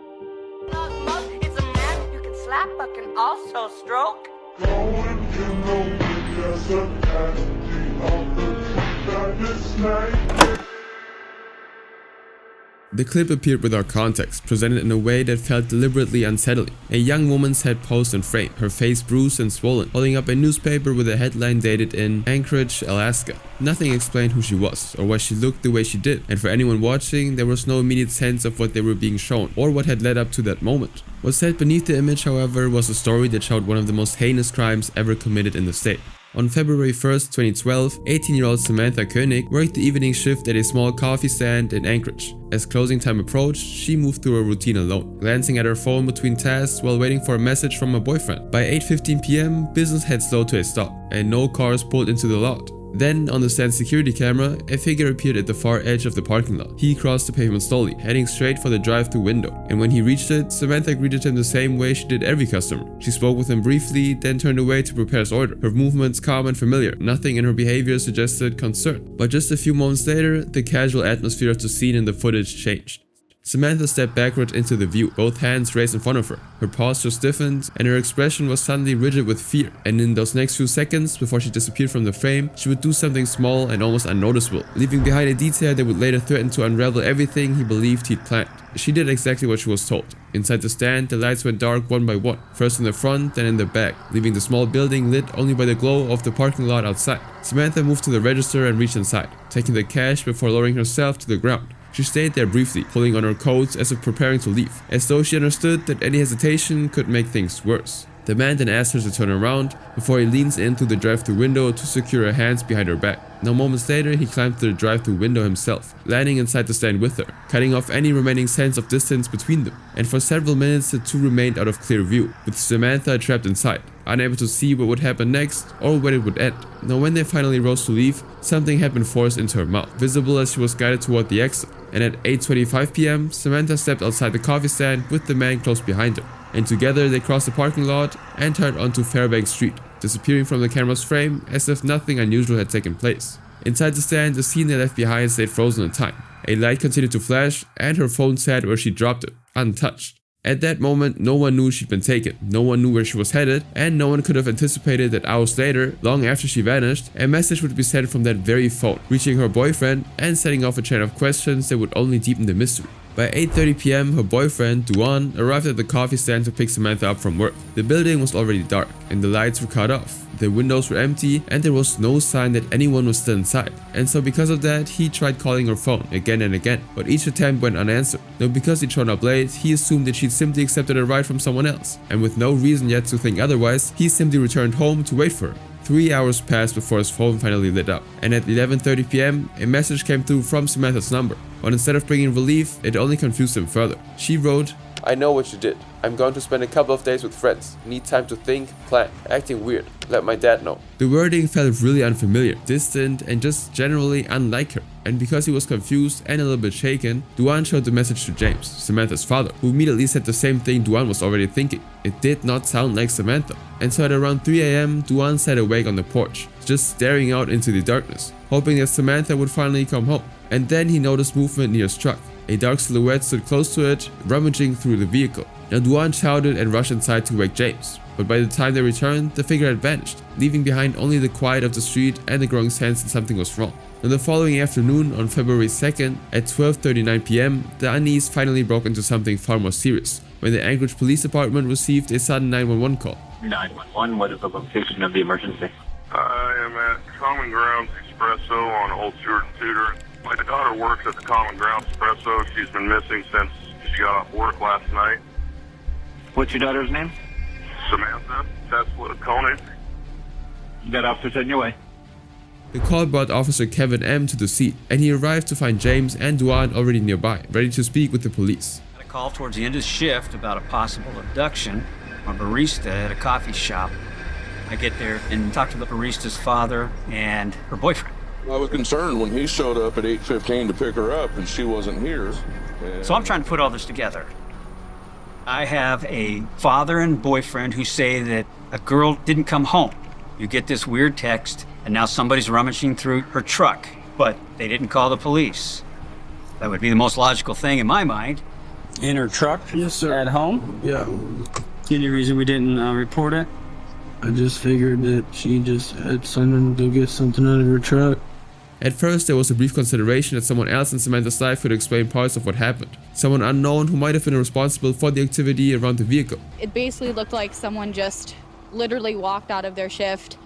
It's a man you can slap but can also stroke. The clip appeared without context, presented in a way that felt deliberately unsettling. A young woman's head posed in frame, her face bruised and swollen, holding up a newspaper with a headline dated in Anchorage, Alaska. Nothing explained who she was or why she looked the way she did, and for anyone watching, there was no immediate sense of what they were being shown or what had led up to that moment. What sat beneath the image, however, was a story that showed one of the most heinous crimes ever committed in the state. On February 1st, 2012, 18-year-old Samantha Koenig worked the evening shift at a small coffee stand in Anchorage. As closing time approached, she moved through her routine alone, glancing at her phone between tasks while waiting for a message from her boyfriend. By 8:15 p.m., business had slowed to a stop, and no cars pulled into the lot. Then, on the stand security camera, a figure appeared at the far edge of the parking lot. He crossed the pavement slowly, heading straight for the drive-thru window. And when he reached it, Samantha greeted him the same way she did every customer. She spoke with him briefly, then turned away to prepare his order. Her movements calm and familiar. Nothing in her behavior suggested concern. But just a few moments later, the casual atmosphere of the scene in the footage changed. Samantha stepped backward into the view, both hands raised in front of her. Her posture stiffened, and her expression was suddenly rigid with fear. And in those next few seconds, before she disappeared from the frame, she would do something small and almost unnoticeable, leaving behind a detail that would later threaten to unravel everything he believed he'd planned. She did exactly what she was told. Inside the stand, the lights went dark one by one, first in the front, then in the back, leaving the small building lit only by the glow of the parking lot outside. Samantha moved to the register and reached inside, taking the cash before lowering herself to the ground. She stayed there briefly, pulling on her coat as if preparing to leave, as though she understood that any hesitation could make things worse. The man then asked her to turn around before he leans in through the drive-thru window to secure her hands behind her back. Now moments later, he climbed through the drive-thru window himself, landing inside the stand with her, cutting off any remaining sense of distance between them. And for several minutes, the two remained out of clear view, with Samantha trapped inside, unable to see what would happen next or when it would end. Now when they finally rose to leave, something had been forced into her mouth, visible as she was guided toward the exit. And at 8:25 p.m, Samantha stepped outside the coffee stand with the man close behind her. And together they crossed the parking lot and turned onto Fairbanks Street, disappearing from the camera's frame as if nothing unusual had taken place. Inside the stand, the scene they left behind stayed frozen in time. A light continued to flash, and her phone sat where she dropped it, untouched. At that moment, no one knew she'd been taken, no one knew where she was headed, and no one could have anticipated that hours later, long after she vanished, a message would be sent from that very phone, reaching her boyfriend and setting off a chain of questions that would only deepen the mystery. By 8:30 p.m, her boyfriend, Duan, arrived at the coffee stand to pick Samantha up from work. The building was already dark, and the lights were cut off. The windows were empty, and there was no sign that anyone was still inside. And so because of that, he tried calling her phone again and again, but each attempt went unanswered. Now because he'd shown up late, he assumed that she'd simply accepted a ride from someone else, and with no reason yet to think otherwise, he simply returned home to wait for her. 3 hours passed before his phone finally lit up, and at 11:30 p.m, a message came through from Samantha's number. But instead of bringing relief, it only confused him further. She wrote, I know what you did. I'm going to spend a couple of days with friends. Need time to think, plan. Acting weird. Let my dad know. The wording felt really unfamiliar, distant, and just generally unlike her. And because he was confused and a little bit shaken, Duan showed the message to James, Samantha's father, who immediately said the same thing Duan was already thinking. It did not sound like Samantha. And so at around 3 a.m, Duan sat awake on the porch, just staring out into the darkness, hoping that Samantha would finally come home. And then he noticed movement near his truck. A dark silhouette stood close to it, rummaging through the vehicle. Now Duan shouted and rushed inside to wake James, but by the time they returned, the figure had vanished, leaving behind only the quiet of the street and the growing sense that something was wrong. Now the following afternoon, on February 2nd, at 12:39 p.m, the unease finally broke into something far more serious, when the Anchorage Police Department received a sudden 911 call. 911, what is the location of the emergency? I am at Common Grounds Espresso on Old Stewart and Tudor. My daughter works at the Common Grounds Espresso. She's been missing since she got off work last night. What's your daughter's name? Samantha Tesla Koenig. That officer's on your way. The call brought Officer Kevin M. to the scene, and he arrived to find James and Duan already nearby, ready to speak with the police. I had a call towards the end of the shift about a possible abduction from a barista at a coffee shop. I get there and talk to the barista's father and her boyfriend. I was concerned when he showed up at 8:15 to pick her up and she wasn't here. So I'm trying to put all this together. I have a father and boyfriend who say that a girl didn't come home. You get this weird text, and now somebody's rummaging through her truck, but they didn't call the police. That would be the most logical thing in my mind. In her truck? Yes, sir. At home? Yeah. Any reason we didn't report it? I just figured that she just had someone go get something out of her truck. At first, there was a brief consideration that someone else in Samantha's life could explain parts of what happened. Someone unknown who might have been responsible for the activity around the vehicle. It basically looked like someone just literally walked out of their shift.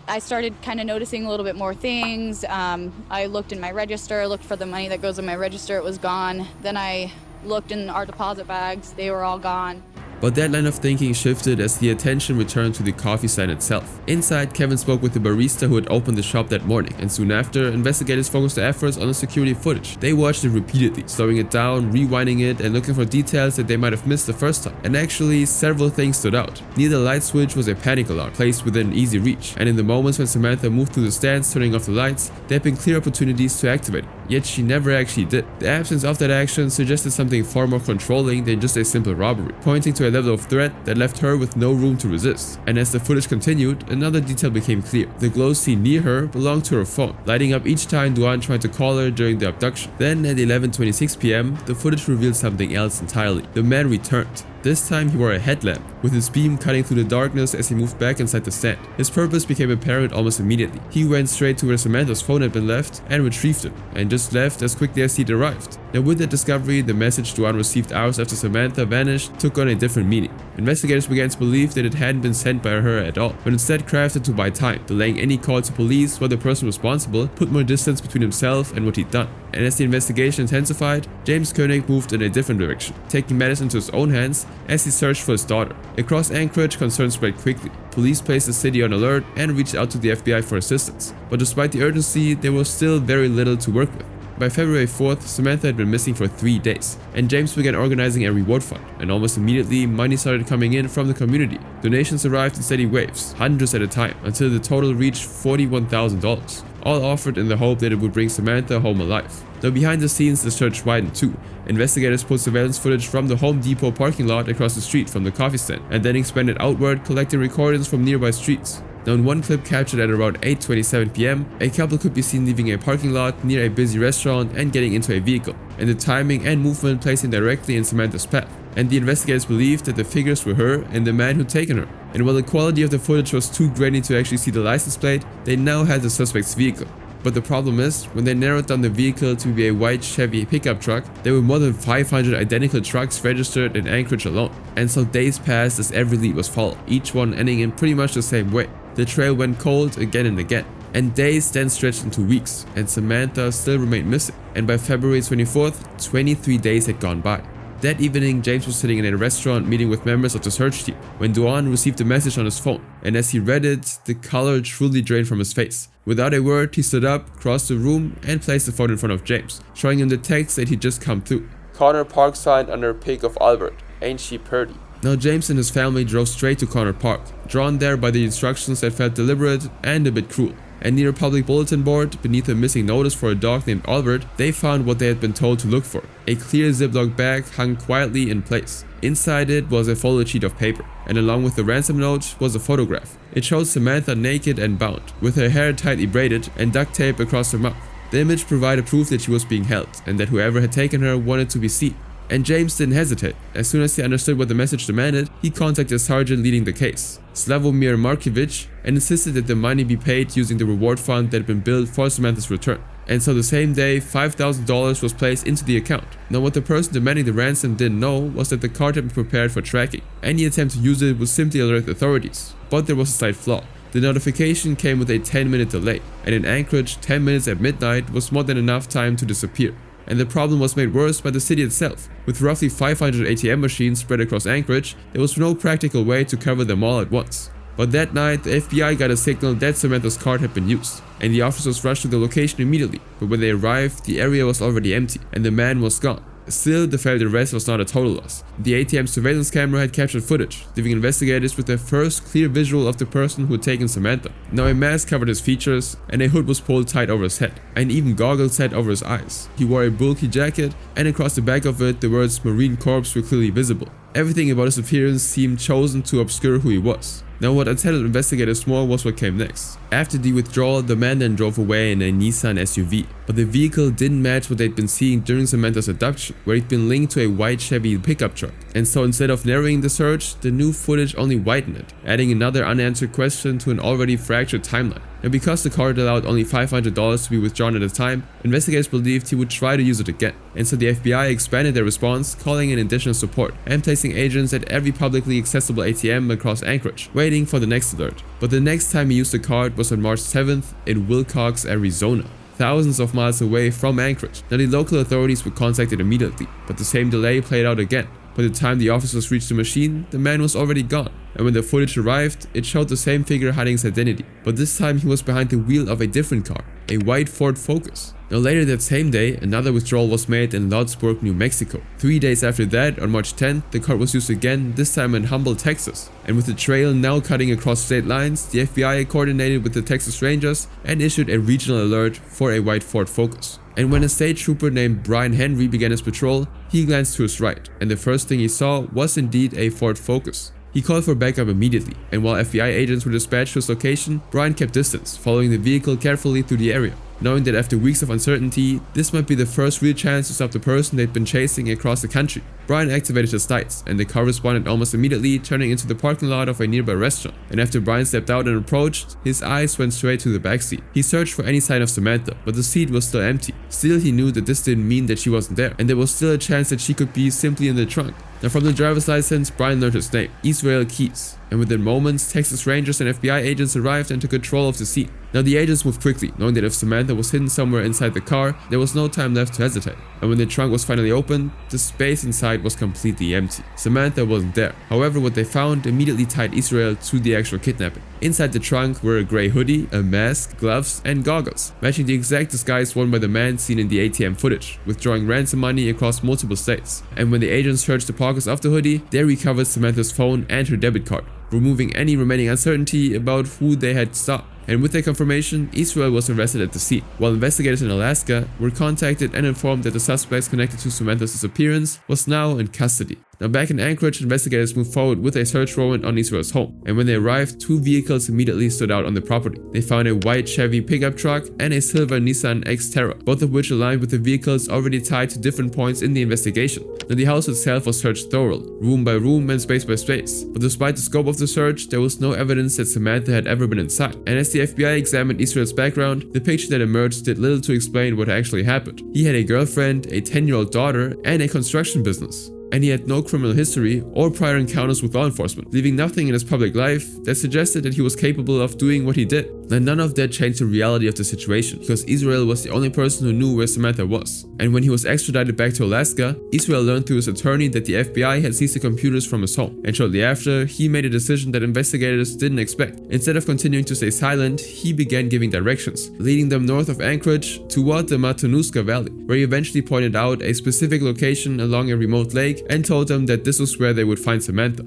I started kind of noticing a little bit more things. I looked in my register, looked for the money that goes in my register, it was gone. Then I looked in our deposit bags, they were all gone. But that line of thinking shifted as the attention returned to the coffee stand itself. Inside, Kevin spoke with the barista who had opened the shop that morning, and soon after, investigators focused their efforts on the security footage. They watched it repeatedly, slowing it down, rewinding it, and looking for details that they might have missed the first time. And actually, several things stood out. Near the light switch was a panic alarm placed within easy reach, and in the moments when Samantha moved through the stands turning off the lights, there had been clear opportunities to activate it, yet she never actually did. The absence of that action suggested something far more controlling than just a simple robbery, pointing to a level of threat that left her with no room to resist. And as the footage continued, another detail became clear. The glow seen near her belonged to her phone, lighting up each time Duan tried to call her during the abduction. Then at 11:26 p.m, the footage revealed something else entirely. The man returned. This time he wore a headlamp, with his beam cutting through the darkness as he moved back inside the stand. His purpose became apparent almost immediately. He went straight to where Samantha's phone had been left and retrieved it, and just left as quickly as he'd arrived. Now with that discovery, the message Duan received hours after Samantha vanished took on a different meaning. Investigators began to believe that it hadn't been sent by her at all, but instead crafted to buy time, delaying any call to police while the person responsible put more distance between himself and what he'd done. And as the investigation intensified, James Koenig moved in a different direction, taking matters into his own hands as he searched for his daughter. Across Anchorage, concerns spread quickly. Police placed the city on alert and reached out to the FBI for assistance. But despite the urgency, there was still very little to work with. By February 4th, Samantha had been missing for 3 days, and James began organizing a reward fund, and almost immediately, money started coming in from the community. Donations arrived in steady waves, hundreds at a time, until the total reached $41,000, all offered in the hope that it would bring Samantha home alive. Now behind the scenes, the search widened too. Investigators pulled surveillance footage from the Home Depot parking lot across the street from the coffee stand, and then expanded outward, collecting recordings from nearby streets. Now in one clip captured at around 8:27 p.m, a couple could be seen leaving a parking lot near a busy restaurant and getting into a vehicle, and the timing and movement placing directly in Samantha's path. And the investigators believed that the figures were her and the man who'd taken her. And while the quality of the footage was too grainy to actually see the license plate, they now had the suspect's vehicle. But the problem is, when they narrowed down the vehicle to be a white Chevy pickup truck, there were more than 500 identical trucks registered in Anchorage alone. And so days passed as every lead was followed, each one ending in pretty much the same way. The trail went cold again and again, and days then stretched into weeks, and Samantha still remained missing. And by February 24th, 23 days had gone by. That evening, James was sitting in a restaurant meeting with members of the search team when Duan received a message on his phone, and as he read it, the color truly drained from his face. Without a word, he stood up, crossed the room, and placed the phone in front of James, showing him the text that he'd just come through. Corner Park sign under Pig of Albert. Ain't she purty? Now James and his family drove straight to Corner Park, drawn there by the instructions that felt deliberate and a bit cruel. And near a public bulletin board, beneath a missing notice for a dog named Albert, they found what they had been told to look for. A clear Ziploc bag hung quietly in place. Inside it was a folded sheet of paper, and along with the ransom note was a photograph. It showed Samantha naked and bound, with her hair tightly braided and duct tape across her mouth. The image provided proof that she was being held, and that whoever had taken her wanted to be seen. And James didn't hesitate. As soon as he understood what the message demanded, he contacted the sergeant leading the case, Slavomir Markievich, and insisted that the money be paid using the reward fund that had been built for Samantha's return. And so the same day, $5,000 was placed into the account. Now what the person demanding the ransom didn't know was that the card had been prepared for tracking. Any attempt to use it would simply alert the authorities. But there was a slight flaw. The notification came with a 10-minute delay, and in Anchorage, 10 minutes at midnight was more than enough time to disappear. And the problem was made worse by the city itself. With roughly 500 ATM machines spread across Anchorage, there was no practical way to cover them all at once. But that night, the FBI got a signal that Samantha's card had been used, and the officers rushed to the location immediately. But when they arrived, the area was already empty, and the man was gone. Still, the failed arrest was not a total loss. The ATM surveillance camera had captured footage, leaving investigators with their first clear visual of the person who had taken Samantha. Now a mask covered his features, and a hood was pulled tight over his head, and even goggles set over his eyes. He wore a bulky jacket, and across the back of it the words Marine Corps were clearly visible. Everything about his appearance seemed chosen to obscure who he was. Now what unsettled investigators more was what came next. After the withdrawal, the man then drove away in a Nissan SUV, but the vehicle didn't match what they'd been seeing during Samantha's abduction, where he'd been linked to a white Chevy pickup truck. And so instead of narrowing the search, the new footage only widened it, adding another unanswered question to an already fractured timeline. And because the card allowed only $500 to be withdrawn at a time, investigators believed he would try to use it again. And so the FBI expanded their response, calling in additional support and placing agents at every publicly accessible ATM across Anchorage, waiting for the next alert. But the next time he used the card was on March 7th in Wilcox, Arizona, thousands of miles away from Anchorage. Now the local authorities were contacted immediately, but the same delay played out again. By the time the officers reached the machine, the man was already gone, and when the footage arrived, it showed the same figure hiding his identity, but this time he was behind the wheel of a different car, a white Ford Focus. Now later that same day, another withdrawal was made in Lordsburg, New Mexico. 3 days after that, on March 10th, the card was used again, this time in Humboldt, Texas. And with the trail now cutting across state lines, the FBI coordinated with the Texas Rangers and issued a regional alert for a white Ford Focus. And when a state trooper named Brian Henry began his patrol, he glanced to his right, and the first thing he saw was indeed a Ford Focus. He called for backup immediately, and while FBI agents were dispatched to his location, Brian kept distance, following the vehicle carefully through the area, knowing that after weeks of uncertainty, this might be the first real chance to stop the person they'd been chasing across the country. Brian activated his lights, and the car responded almost immediately, turning into the parking lot of a nearby restaurant. And after Brian stepped out and approached, his eyes went straight to the backseat. He searched for any sign of Samantha, but the seat was still empty. Still, he knew that this didn't mean that she wasn't there, and there was still a chance that she could be simply in the trunk. Now from the driver's license, Brian learned his name, Israel Keys, and within moments, Texas Rangers and FBI agents arrived and took control of the scene. Now the agents moved quickly, knowing that if Samantha was hidden somewhere inside the car, there was no time left to hesitate. And when the trunk was finally opened, the space inside was completely empty. Samantha wasn't there. However, what they found immediately tied Israel to the actual kidnapping. Inside the trunk were a grey hoodie, a mask, gloves, and goggles, matching the exact disguise worn by the man seen in the ATM footage, withdrawing ransom money across multiple states. And when the agents searched the pockets of the hoodie, they recovered Samantha's phone and her debit card, removing any remaining uncertainty about who they had stopped. And with their confirmation, Israel was arrested at the scene, while investigators in Alaska were contacted and informed that the suspects connected to Samantha's disappearance was now in custody. Now back in Anchorage, investigators moved forward with a search warrant on Israel's home, and when they arrived, 2 vehicles immediately stood out on the property. They found a white Chevy pickup truck and a silver Nissan Xterra, both of which aligned with the vehicles already tied to different points in the investigation. Now the house itself was searched thoroughly, room by room and space by space, but despite the scope of the search, there was no evidence that Samantha had ever been inside. And as the FBI examined Israel's background, the picture that emerged did little to explain what actually happened. He had a girlfriend, a 10-year-old daughter, and a construction business. And he had no criminal history or prior encounters with law enforcement, leaving nothing in his public life that suggested that he was capable of doing what he did. And none of that changed the reality of the situation, because Israel was the only person who knew where Samantha was. And when he was extradited back to Alaska, Israel learned through his attorney that the FBI had seized the computers from his home. And shortly after, he made a decision that investigators didn't expect. Instead of continuing to stay silent, he began giving directions, leading them north of Anchorage toward the Matanuska Valley, where he eventually pointed out a specific location along a remote lake and told them that this was where they would find Samantha.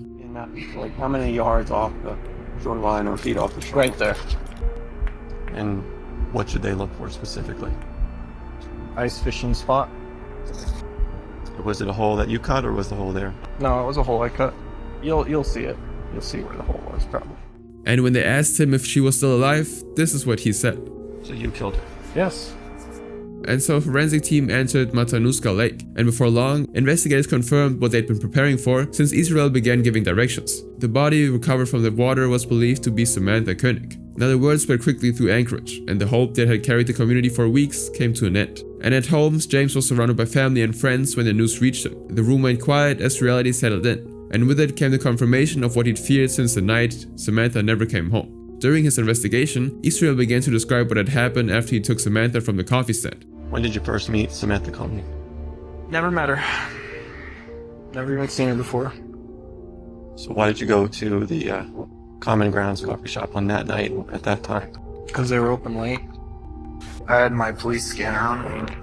Like how many yards off the shoreline or feet off the shore? Right there. And what should they look for specifically? Ice fishing spot. Was it a hole that you cut, or was the hole there? No, it was a hole I cut. You'll see it. You'll see where the hole was probably. And when they asked him if she was still alive, this is what he said. So you killed her? Yes. And so a forensic team entered Matanuska Lake, and before long, investigators confirmed what they'd been preparing for since Israel began giving directions. The body recovered from the water was believed to be Samantha Koenig. Now the word spread quickly through Anchorage, and the hope that had carried the community for weeks came to an end. And at home, James was surrounded by family and friends when the news reached him. The room went quiet as reality settled in, and with it came the confirmation of what he'd feared since the night Samantha never came home. During his investigation, Israel began to describe what had happened after he took Samantha from the coffee stand. When did you first meet Samantha Koenig? Never met her. Never even seen her before. So why did you go to the Common Grounds coffee shop on that night at that time? Because they were open late. I had my police scanner on me,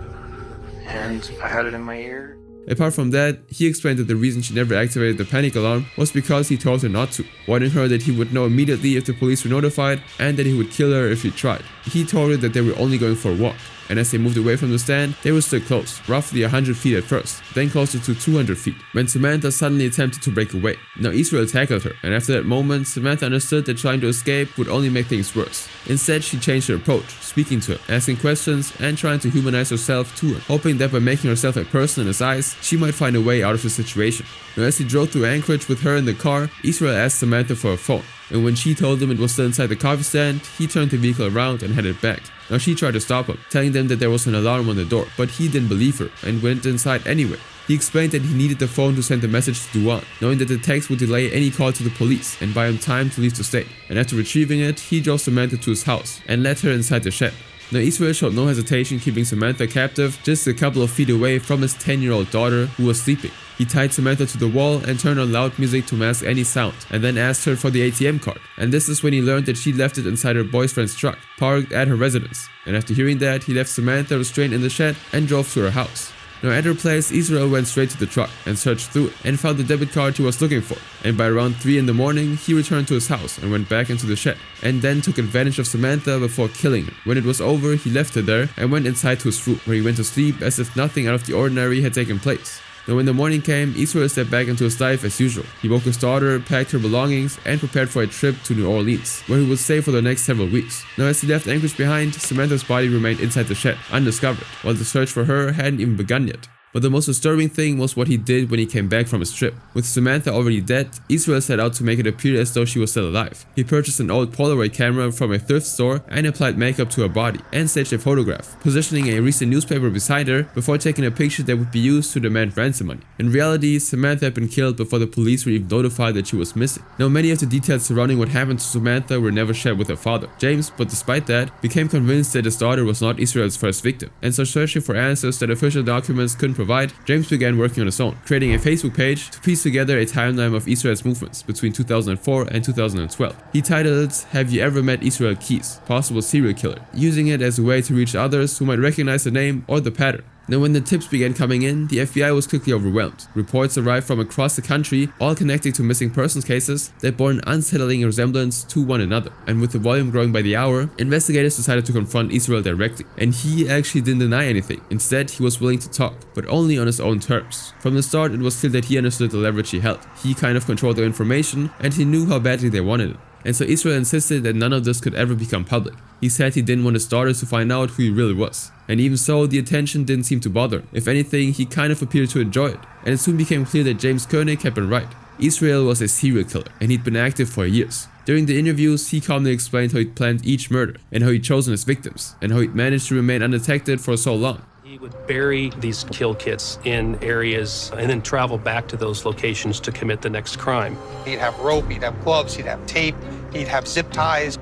and I had it in my ear. Apart from that, he explained that the reason she never activated the panic alarm was because he told her not to, warning her that he would know immediately if the police were notified and that he would kill her if she tried. He told her that they were only going for a walk, and as they moved away from the stand, they were still close, roughly 100 feet at first, then closer to 200 feet, when Samantha suddenly attempted to break away. Now Israel tackled her, and after that moment, Samantha understood that trying to escape would only make things worse. Instead, she changed her approach, speaking to her, asking questions, and trying to humanize herself to him, hoping that by making herself a person in his eyes, she might find a way out of the situation. Now as he drove through Anchorage with her in the car, Israel asked Samantha for her phone, and when she told him it was still inside the coffee stand, he turned the vehicle around and headed back. Now she tried to stop him, telling them that there was an alarm on the door, but he didn't believe her and went inside anyway. He explained that he needed the phone to send a message to Duan, knowing that the text would delay any call to the police and buy him time to leave the state. And after retrieving it, he drove Samantha to his house and led her inside the shed. Now Israel showed no hesitation keeping Samantha captive just a couple of feet away from his 10-year-old daughter who was sleeping. He tied Samantha to the wall and turned on loud music to mask any sound, and then asked her for the ATM card. And this is when he learned that she left it inside her boyfriend's truck, parked at her residence. And after hearing that, he left Samantha restrained in the shed and drove to her house. Now at her place, Israel went straight to the truck and searched through it and found the debit card he was looking for. And by around 3 in the morning, he returned to his house and went back into the shed, and then took advantage of Samantha before killing her. When it was over, he left her there and went inside to his room, where he went to sleep as if nothing out of the ordinary had taken place. Now when the morning came, Israel stepped back into his life as usual. He woke his daughter, packed her belongings, and prepared for a trip to New Orleans, where he would stay for the next several weeks. Now as he left Anchorage behind, Samantha's body remained inside the shed, undiscovered, while the search for her hadn't even begun yet. But the most disturbing thing was what he did when he came back from his trip. With Samantha already dead, Israel set out to make it appear as though she was still alive. He purchased an old Polaroid camera from a thrift store and applied makeup to her body, and staged a photograph, positioning a recent newspaper beside her before taking a picture that would be used to demand ransom money. In reality, Samantha had been killed before the police were even notified that she was missing. Now many of the details surrounding what happened to Samantha were never shared with her father, James, but despite that, became convinced that his daughter was not Israel's first victim. And so searching for answers that official documents couldn't provide, James began working on his own, creating a Facebook page to piece together a timeline of Israel's movements between 2004 and 2012. He titled it, "Have You Ever Met Israel Keys? Possible Serial Killer?" using it as a way to reach others who might recognize the name or the pattern. Now when the tips began coming in, the FBI was quickly overwhelmed. Reports arrived from across the country, all connecting to missing persons cases that bore an unsettling resemblance to one another. And with the volume growing by the hour, investigators decided to confront Israel directly. And he actually didn't deny anything. Instead, he was willing to talk, but only on his own terms. From the start, it was clear that he understood the leverage he held. He kind of controlled their information, and he knew how badly they wanted it. And so Israel insisted that none of this could ever become public. He said he didn't want his daughters to find out who he really was. And even so, the attention didn't seem to bother him. If anything, he kind of appeared to enjoy it. And it soon became clear that James Koenig had been right. Israel was a serial killer, and he'd been active for years. During the interviews, he calmly explained how he'd planned each murder, and how he'd chosen his victims, and how he'd managed to remain undetected for so long. He would bury these kill kits in areas and then travel back to those locations to commit the next crime. He'd have rope, he'd have gloves, he'd have tape, he'd have zip ties.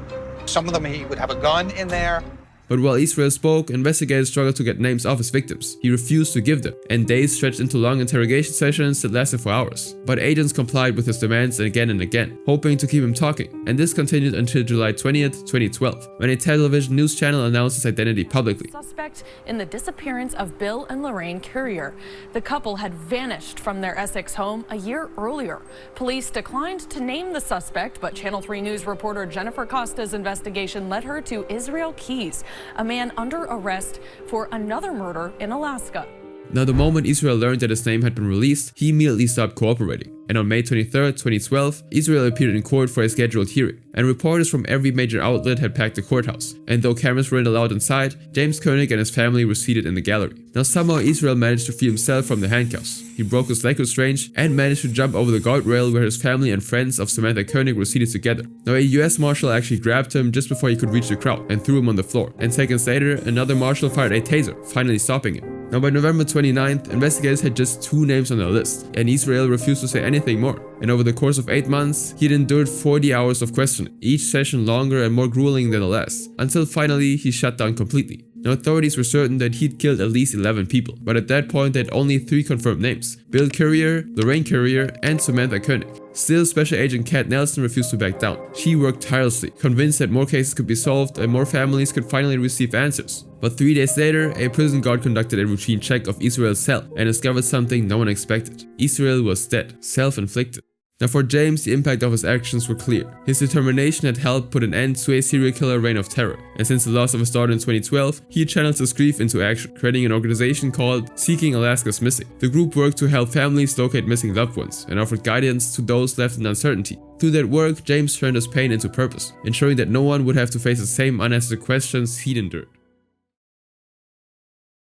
Some of them he would have a gun in there. But while Israel spoke, investigators struggled to get names of his victims. He refused to give them, and days stretched into long interrogation sessions that lasted for hours. But agents complied with his demands again and again, hoping to keep him talking. And this continued until July 20th, 2012, when a television news channel announced his identity publicly. Suspect in the disappearance of Bill and Lorraine Courier. The couple had vanished from their Essex home a year earlier. Police declined to name the suspect, but Channel 3 News reporter Jennifer Costa's investigation led her to Israel Keys, a man under arrest for another murder in Alaska. Now, the moment Israel learned that his name had been released, he immediately stopped cooperating. And on May 23rd, 2012, Israel appeared in court for a scheduled hearing, and reporters from every major outlet had packed the courthouse. And though cameras weren't allowed inside, James Koenig and his family were seated in the gallery. Now somehow Israel managed to free himself from the handcuffs. He broke his leg restraint and managed to jump over the guardrail where his family and friends of Samantha Koenig were seated together. Now a US marshal actually grabbed him just before he could reach the crowd and threw him on the floor. And seconds later, another marshal fired a taser, finally stopping him. Now by November 29th, investigators had just 2 names on their list, and Israel refused to say anything more. And over the course of 8 months, he'd endured 40 hours of questioning, each session longer and more grueling than the last, until finally he shut down completely. Now authorities were certain that he'd killed at least 11 people, but at that point they had only 3 confirmed names: Bill Courier, Lorraine Courier, and Samantha Koenig. Still, Special Agent Kat Nelson refused to back down. She worked tirelessly, convinced that more cases could be solved and more families could finally receive answers. But 3 days later, a prison guard conducted a routine check of Israel's cell and discovered something no one expected. Israel was dead, self-inflicted. Now for James, the impact of his actions were clear. His determination had helped put an end to a serial killer reign of terror. And since the loss of his daughter in 2012, he channeled his grief into action, creating an organization called Seeking Alaska's Missing. The group worked to help families locate missing loved ones and offered guidance to those left in uncertainty. Through that work, James turned his pain into purpose, ensuring that no one would have to face the same unanswered questions he'd endured.